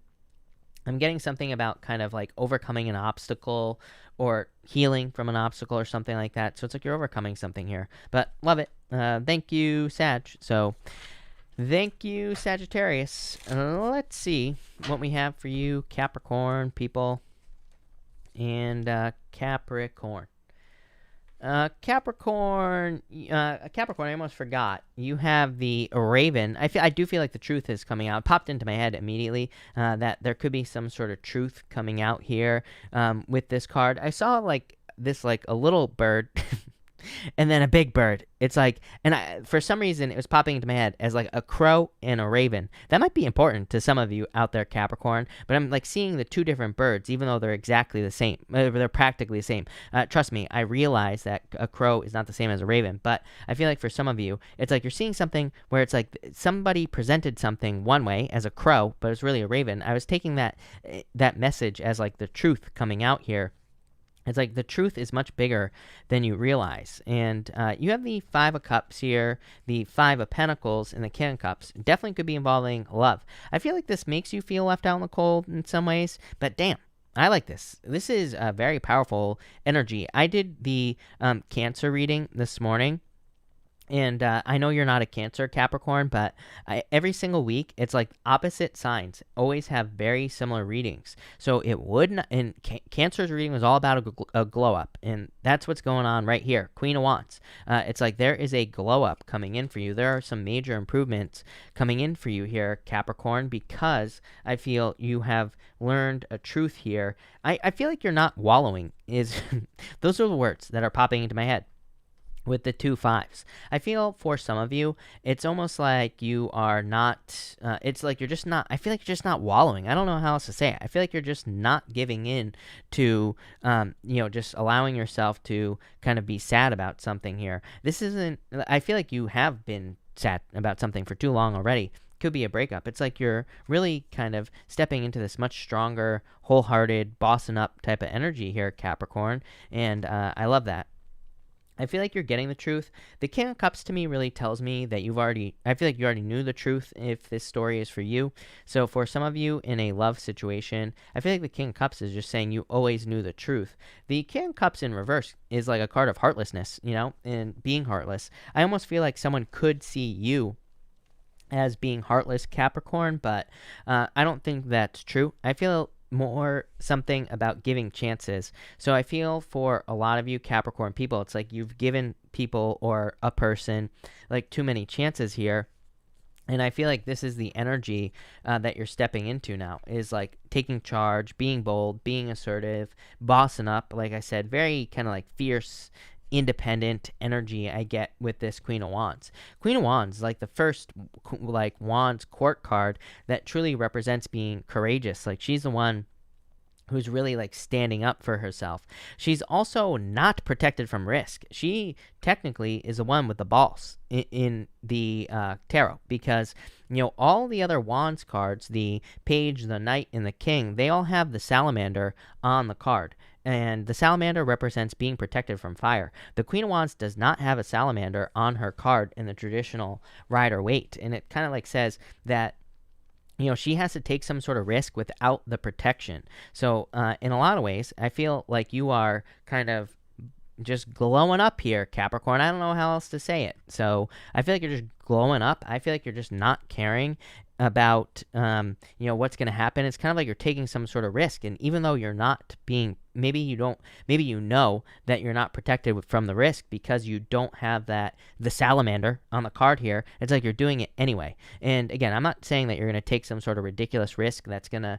I'm getting something about kind of like overcoming an obstacle or healing from an obstacle or something like that. So it's like you're overcoming something here. But love it. Thank you, Sag. So thank you, Sagittarius. Let's see what we have for you, Capricorn people. And Capricorn. Capricorn, I almost forgot. You have the Raven. I do feel like the truth is coming out. It popped into my head immediately that there could be some sort of truth coming out here with this card. I saw like this, like a little bird and then a big bird. It's like, and for some reason, it was popping into my head as like a crow and a raven. That might be important to some of you out there, Capricorn, but I'm like seeing the two different birds, even though they're exactly the same. They're practically the same. Trust me, I realize that a crow is not the same as a raven, but I feel like for some of you, it's like you're seeing something where it's like somebody presented something one way as a crow, but it's really a raven. I was taking that message as like the truth coming out here. It's like the truth is much bigger than you realize. And you have the Five of Cups here, the Five of Pentacles, and the King of Cups. Definitely could be involving love. I feel like this makes you feel left out in the cold in some ways, but damn, I like this. This is a very powerful energy. I did the Cancer reading this morning, And I know you're not a Cancer, Capricorn, but every single week, it's like opposite signs always have very similar readings. So it would not, and Cancer's reading was all about a glow up. And that's what's going on right here. Queen of Wands. It's like there is a glow up coming in for you. There are some major improvements coming in for you here, Capricorn, because I feel you have learned a truth here. I feel like you're not wallowing. Those are the words that are popping into my head with the 2 5s. I feel for some of you, it's almost like you are not, it's like you're just not, I feel like you're just not wallowing. I don't know how else to say it. I feel like you're just not giving in to, just allowing yourself to kind of be sad about something here. This isn't, I feel like you have been sad about something for too long already. Could be a breakup. It's like you're really kind of stepping into this much stronger, wholehearted, bossing up type of energy here, Capricorn, and I love that. I feel like you're getting the truth. The King of Cups to me really tells me that I feel like you already knew the truth if this story is for you. So for some of you in a love situation, I feel like the King of Cups is just saying you always knew the truth. The King of Cups in reverse is like a card of heartlessness, and being heartless. I almost feel like someone could see you as being heartless, Capricorn, but I don't think that's true. I feel more something about giving chances. So I feel for a lot of you Capricorn people, it's like you've given people or a person like too many chances here. And I feel like this is the energy that you're stepping into now, is like taking charge, being bold, being assertive, bossing up. Like I said, very kind of like fierce, independent energy I get with this Queen of Wands. Queen of Wands, like the first like Wands court card that truly represents being courageous. Like she's the one who's really like standing up for herself. She's also not protected from risk. She technically is the one with the balls in the tarot, because all the other Wands cards, the Page, the Knight, and the King, they all have the Salamander on the card. And the Salamander represents being protected from fire. The Queen of Wands does not have a Salamander on her card in the traditional Rider-Waite. And it kind of like says that she has to take some sort of risk without the protection. So in a lot of ways, I feel like you are kind of just glowing up here, Capricorn. I don't know how else to say it. So I feel like you're just glowing up. I feel like you're just not caring about what's going to happen. It's kind of like you're taking some sort of risk, and even though you're not being, maybe you know that you're not protected from the risk because you don't have the Salamander on the card here. It's like you're doing it anyway. And again, I'm not saying that you're going to take some sort of ridiculous risk that's going to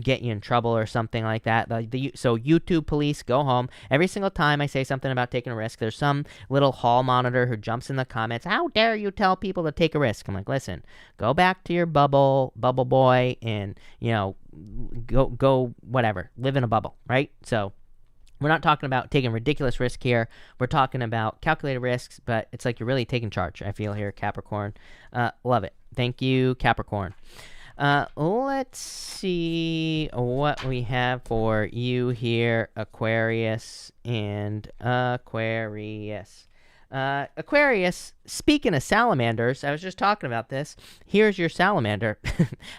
get you in trouble or something like that. So YouTube police, go home. Every single time I say something about taking a risk, there's some little hall monitor who jumps in the comments, how dare you tell people to take a risk? I'm like, listen, go back to your bubble boy, and go whatever, live in a bubble, right? So we're not talking about taking ridiculous risk here. We're talking about calculated risks, but it's like you're really taking charge, I feel here, Capricorn. Love it. Thank you, Capricorn. Let's see what we have for you here, Aquarius and Aquarius. Aquarius, speaking of salamanders, I was just talking about this. Here's your salamander.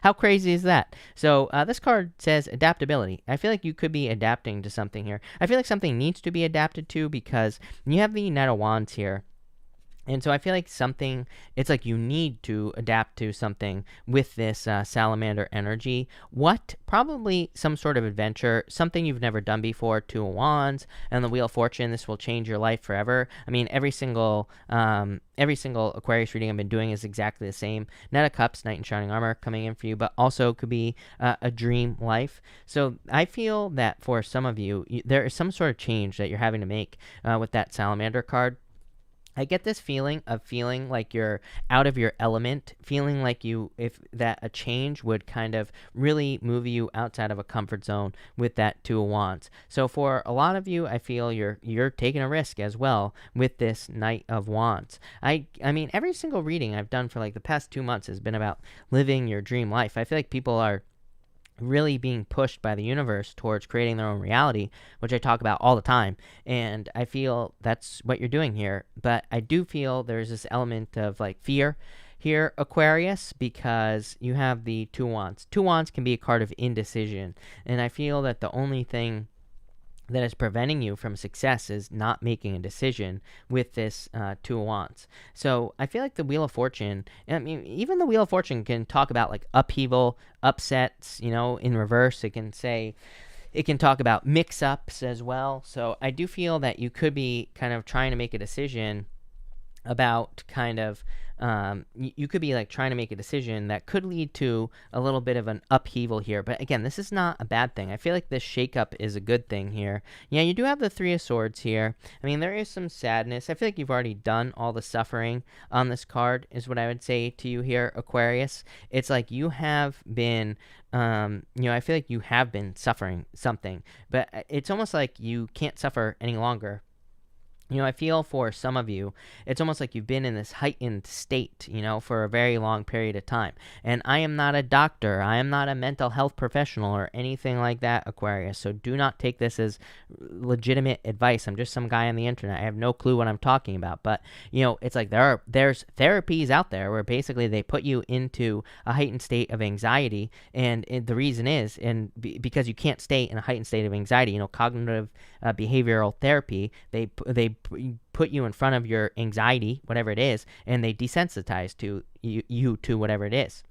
How crazy is that? So this card says adaptability. I feel like you could be adapting to something here. I feel like something needs to be adapted to, because you have the Knight of Wands here. And so I feel like it's like you need to adapt to something with this salamander energy. What? Probably some sort of adventure, something you've never done before. 2 of Wands and the Wheel of Fortune. This will change your life forever. I mean, every single Aquarius reading I've been doing is exactly the same. Knight of Cups, Knight in Shining Armor coming in for you, but also could be a dream life. So I feel that for some of you, there is some sort of change that you're having to make with that salamander card. I get this feeling like you're out of your element, feeling like a change would kind of really move you outside of a comfort zone with that 2 of Wands. So for a lot of you, I feel you're taking a risk as well with this Knight of Wands. I mean, every single reading I've done for like the past 2 months has been about living your dream life. I feel like people are really being pushed by the universe towards creating their own reality, which I talk about all the time, and I feel that's what you're doing here. But I do feel there's this element of like fear here, Aquarius, because you have the 2 Wands. 2 Wands can be a card of indecision, and I feel that the only thing that is preventing you from success is not making a decision with this Two of Wands. So I feel like the Wheel of Fortune, I mean, even the Wheel of Fortune can talk about like upheaval, upsets, in reverse. It can talk about mix-ups as well. So I do feel that you could be kind of trying to make a decision about kind of you could be like trying to make a decision that could lead to a little bit of an upheaval here. But again, this is not a bad thing. I feel like this shakeup is a good thing here. Yeah, you do have the Three of Swords here. I mean, there is some sadness. I feel like you've already done all the suffering on this card, is what I would say to you here, Aquarius. It's like you have been I feel like you have been suffering something, but it's almost like you can't suffer any longer. I feel for some of you, it's almost like you've been in this heightened state, for a very long period of time. And I am not a doctor. I am not a mental health professional or anything like that, Aquarius. So do not take this as legitimate advice. I'm just some guy on the internet. I have no clue what I'm talking about. But, it's like there's therapies out there where basically they put you into a heightened state of anxiety. And the reason is, because you can't stay in a heightened state of anxiety, cognitive behavioral therapy, they put you in front of your anxiety, whatever it is, and they desensitize to you to whatever it is.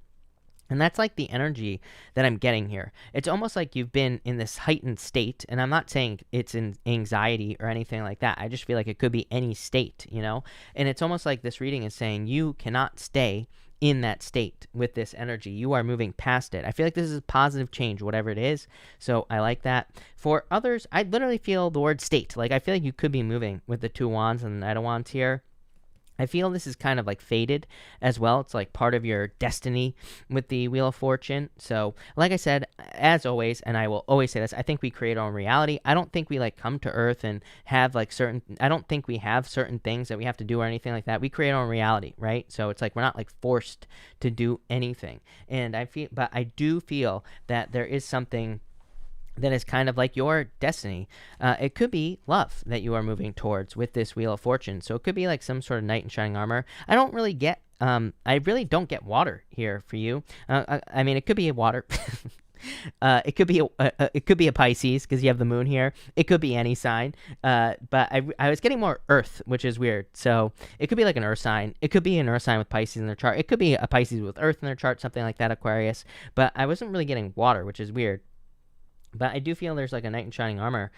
And that's like the energy that I'm getting here. It's almost like you've been in this heightened state, and I'm not saying it's in anxiety or anything like that. I just feel like it could be any state, And it's almost like this reading is saying you cannot stay in that state with this energy. You are moving past it. I feel like this is a positive change, whatever it is. So I like that. For others, I literally feel the word state. Like I feel like you could be moving with the Two of Wands and the Knight of Wands here. I feel this is kind of like fated as well. It's like part of your destiny with the Wheel of Fortune. So like I said, as always, and I will always say this, I think we create our own reality. I don't think we like come to Earth and have like I don't think we have certain things that we have to do or anything like that. We create our own reality, right? So it's like we're not like forced to do anything. And but I do feel that there is something that is kind of like your destiny. It could be love that you are moving towards with this Wheel of Fortune. So it could be like some sort of knight in shining armor. I really don't get water here for you. I mean, it could be a water. It could be a Pisces because you have the moon here. It could be any sign. But I was getting more Earth, which is weird. So it could be like an Earth sign. It could be an Earth sign with Pisces in their chart. It could be a Pisces with Earth in their chart, something like that, Aquarius. But I wasn't really getting water, which is weird. But I do feel there's like a knight in shining armor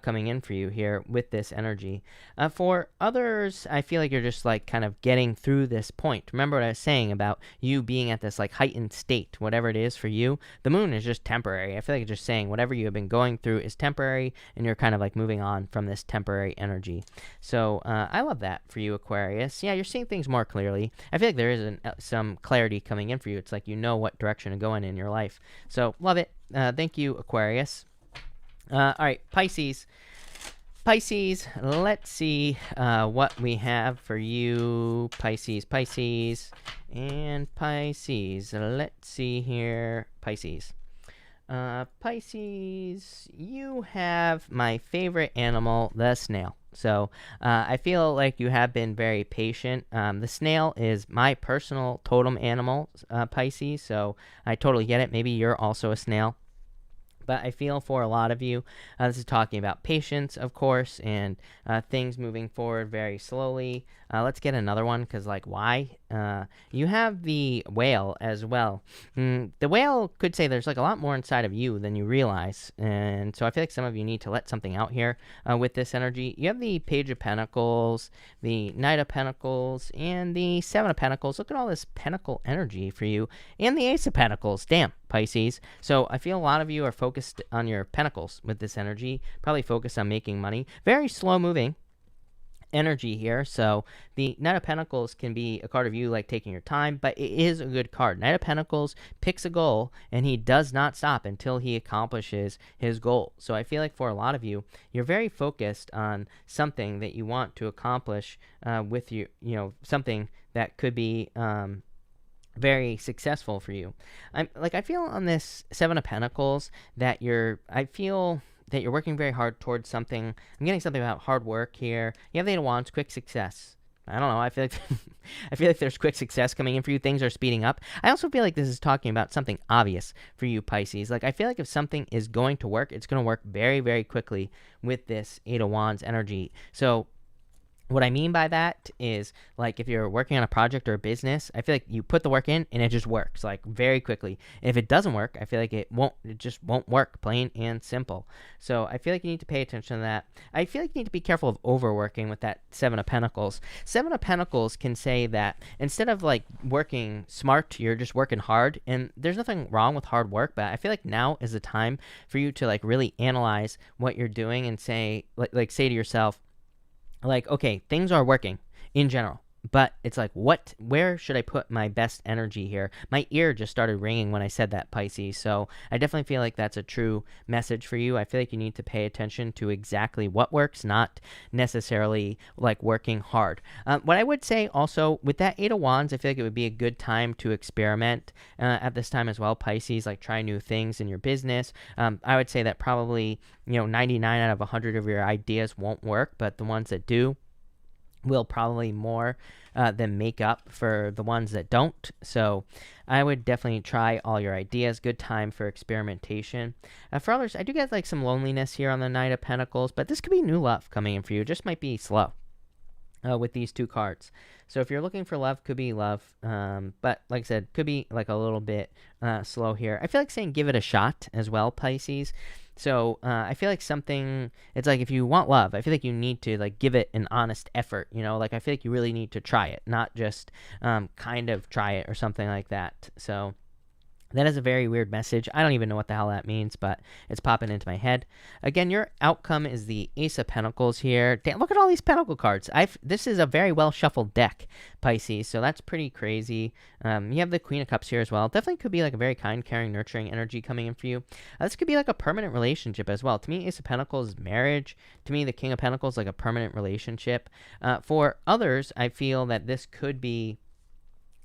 coming in for you here with this energy. For others, I feel like you're just like kind of getting through this point. Remember what I was saying about you being at this like heightened state, whatever it is for you. The moon is just temporary. I feel like it's just saying whatever you have been going through is temporary, and you're kind of like moving on from this temporary energy. So I love that for you, Aquarius. Yeah, you're seeing things more clearly. I feel like there is some clarity coming in for you. It's like you know what direction to go in your life. So love it. Thank you, Aquarius. All right, Pisces. Pisces, let's see what we have for you. Pisces. And Pisces. Let's see here. Pisces. Pisces, you have my favorite animal, the snail. So I feel like you have been very patient. The snail is my personal totem animal, Pisces, so I totally get it. Maybe you're also a snail. But I feel for a lot of you, this is talking about patience, of course, and things moving forward very slowly. Let's get another one, because, like, why? You have the whale as well. The whale could say there's, like, a lot more inside of you than you realize. And so I feel like some of you need to let something out here with this energy. You have the Page of Pentacles, the Knight of Pentacles, and the Seven of Pentacles. Look at all this pentacle energy for you. And the Ace of Pentacles. Damn, Pisces. So I feel a lot of you are focused on your pentacles with this energy. Probably focused on making money. Very slow moving energy here. So the Knight of Pentacles can be a card of you like taking your time, but it is a good card. Knight of Pentacles picks a goal, and he does not stop until he accomplishes his goal. So I feel like for a lot of you, you're very focused on something that you want to accomplish with something that could be very successful for you. I feel on this Seven of Pentacles that you're working very hard towards something. I'm getting something about hard work here. You have the Eight of Wands, quick success. I don't know. I feel like I feel like there's quick success coming in for you. Things are speeding up. I also feel like this is talking about something obvious for you, Pisces. Like, I feel like if something is going to work, it's going to work very, very quickly with this Eight of Wands energy. So what I mean by that is, like, if you're working on a project or a business, I feel like you put the work in and it just works, like, very quickly. And if it doesn't work, I feel like it just won't work, plain and simple. So I feel like you need to pay attention to that. I feel like you need to be careful of overworking with that Seven of Pentacles. Seven of Pentacles can say that instead of, like, working smart, you're just working hard. And there's nothing wrong with hard work, but I feel like now is the time for you to, like, really analyze what you're doing and say, like say to yourself, like, okay, things are working in general, but it's like, where should I put my best energy here? My ear just started ringing when I said that, Pisces. So I definitely feel like that's a true message for you. I feel like you need to pay attention to exactly what works, not necessarily like working hard. What I would say also with that Eight of Wands, I feel like it would be a good time to experiment at this time as well, Pisces, like try new things in your business. I would say that probably, 99 out of 100 of your ideas won't work, but the ones that do will probably more than make up for the ones that don't. So I would definitely try all your ideas. Good time for experimentation. For others, I do get like some loneliness here on the Knight of Pentacles, but this could be new love coming in for you. It just might be slow with these two cards. So if you're looking for love, could be love. But like I said, could be like a little bit slow here. I feel like saying give it a shot as well, Pisces. So I feel like it's like if you want love, I feel like you need to like give it an honest effort, like I feel like you really need to try it, not just kind of try it or something like that. So that is a very weird message. I don't even know what the hell that means, but it's popping into my head. Again, your outcome is the Ace of Pentacles here. Damn, look at all these Pentacle cards. This is a very well shuffled deck, Pisces, so that's pretty crazy. You have the Queen of Cups here as well. Definitely could be like a very kind, caring, nurturing energy coming in for you. This could be like a permanent relationship as well. To me, Ace of Pentacles is marriage. To me, the King of Pentacles is like a permanent relationship. For others, I feel that this could be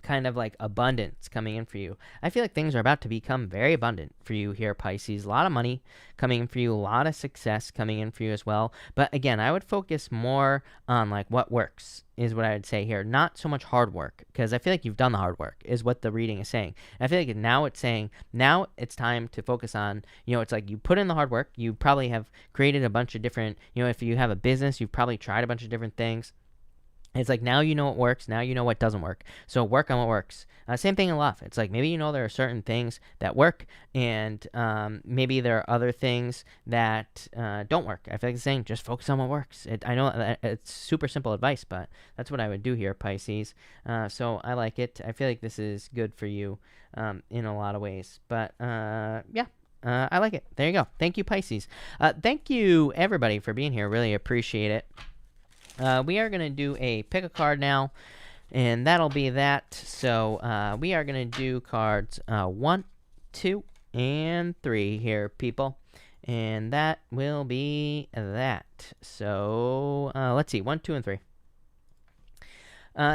kind of like abundance coming in for you. I feel like things are about to become very abundant for you here, Pisces. A lot of money coming in for you, a lot of success coming in for you as well. But again, I would focus more on like what works is what I would say here. Not so much hard work, because I feel like you've done the hard work is what the reading is saying. And I feel like now it's saying, now it's time to focus on, it's like you put in the hard work. You probably have created a bunch of different, if you have a business, you've probably tried a bunch of different things. It's like now you know what works, now you know what doesn't work. So work on what works. Same thing in love. It's like maybe there are certain things that work, and maybe there are other things that don't work. I feel like it's saying just focus on what works. I know that it's super simple advice, but that's what I would do here, Pisces. So I like it. I feel like this is good for you in a lot of ways. But yeah. I like it. There you go. Thank you, Pisces. Thank you, everybody, for being here. Really appreciate it. We are going to do a pick a card now, and that'll be that. So we are going to do cards 1, 2, and 3 here, people. And that will be that. So let's see, 1, 2, and 3.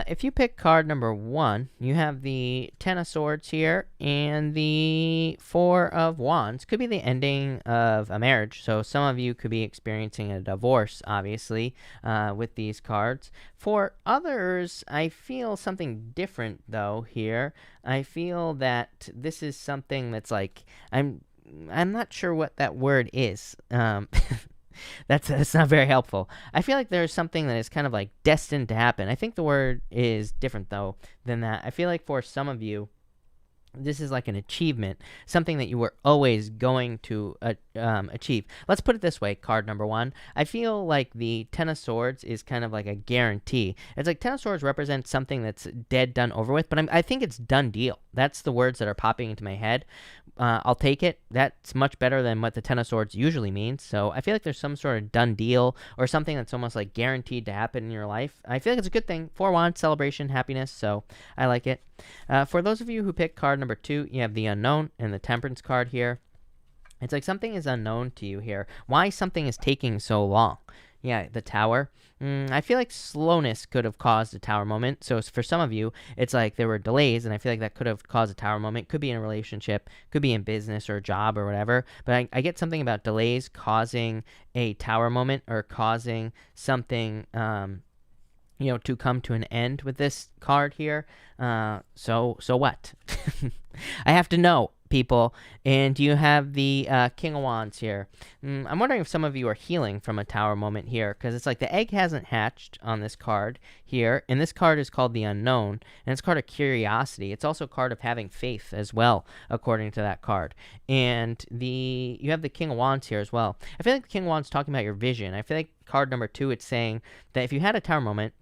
If you pick card number 1, you have the Ten of Swords here and the Four of Wands. Could be the ending of a marriage. So some of you could be experiencing a divorce, obviously, with these cards. For others, I feel something different, though, here. I feel that this is something that's like, I'm not sure what that word is. That's not very helpful. I feel like there's something that is kind of like destined to happen. I think the word is different, though, than that. I feel like for some of you, this is like an achievement, something that you were always going to achieve. Let's put it this way, card number 1. I feel like the Ten of Swords is kind of like a guarantee. It's like Ten of Swords represents something that's dead, done, over with, but I think it's done deal. That's the words that are popping into my head. I'll take it. That's much better than what the Ten of Swords usually means. So I feel like there's some sort of done deal or something that's almost like guaranteed to happen in your life. I feel like it's a good thing. 4 Wands, celebration, happiness. So I like it. For those of you who pick card number 2, you have the Unknown and the Temperance card here. It's like something is unknown to you here. Why something is taking so long? Yeah, the Tower. I feel like slowness could have caused a Tower moment. So for some of you, it's like there were delays, and I feel like that could have caused a Tower moment. Could be in a relationship, could be in business or a job or whatever. But I get something about delays causing a Tower moment or causing something to come to an end with this card here. So what? I have to know, people. And you have the King of Wands here. I'm wondering if some of you are healing from a Tower moment here, because it's like the egg hasn't hatched on this card here, and this card is called the Unknown, and it's a card of curiosity. It's also a card of having faith as well, according to that card. And you have the King of Wands here as well. I feel like the King of Wands is talking about your vision. I feel like card number 2, it's saying that if you had a Tower moment,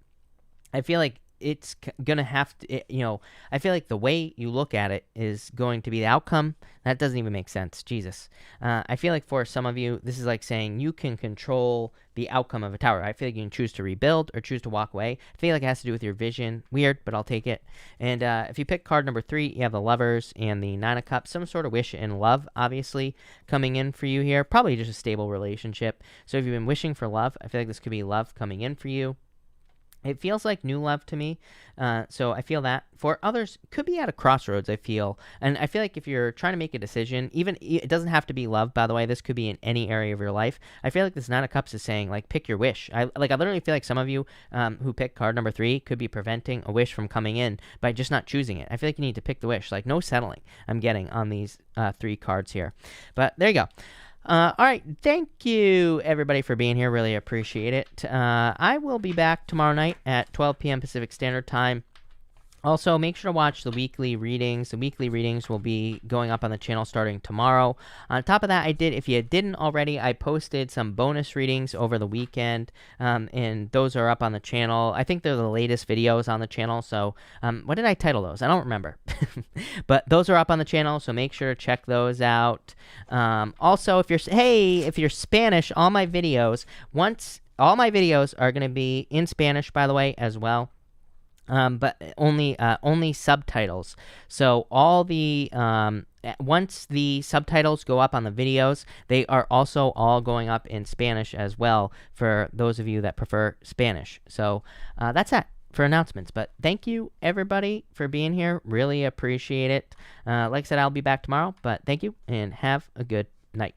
I feel like it's going to have to, I feel like the way you look at it is going to be the outcome. That doesn't even make sense. Jesus. I feel like for some of you, this is like saying you can control the outcome of a tower. I feel like you can choose to rebuild or choose to walk away. I feel like it has to do with your vision. Weird, but I'll take it. And if you pick card number 3, you have the Lovers and the Nine of Cups. Some sort of wish in love, obviously, coming in for you here. Probably just a stable relationship. So if you've been wishing for love, I feel like this could be love coming in for you. It feels like new love to me, so I feel that. For others, could be at a crossroads, I feel. And I feel like if you're trying to make a decision, even it doesn't have to be love, by the way. This could be in any area of your life. I feel like this Nine of Cups is saying, like, pick your wish. I literally feel like some of you who pick card number 3 could be preventing a wish from coming in by just not choosing it. I feel like you need to pick the wish. Like, no settling I'm getting on these 3 cards here. But there you go. All right, thank you, everybody, for being here. Really appreciate it. I will be back tomorrow night at 12 p.m. Pacific Standard Time. Also, make sure to watch the weekly readings. The weekly readings will be going up on the channel starting tomorrow. On top of that, if you didn't already, I posted some bonus readings over the weekend, and those are up on the channel. I think they're the latest videos on the channel, so what did I title those? I don't remember. But those are up on the channel, so make sure to check those out. Also, if you're Spanish, all my videos are going to be in Spanish, by the way, as well. But only subtitles. So all the once the subtitles go up on the videos, they are also all going up in Spanish as well for those of you that prefer Spanish. So that's that for announcements. But thank you, everybody, for being here. Really appreciate it. Like I said, I'll be back tomorrow. But thank you, and have a good night.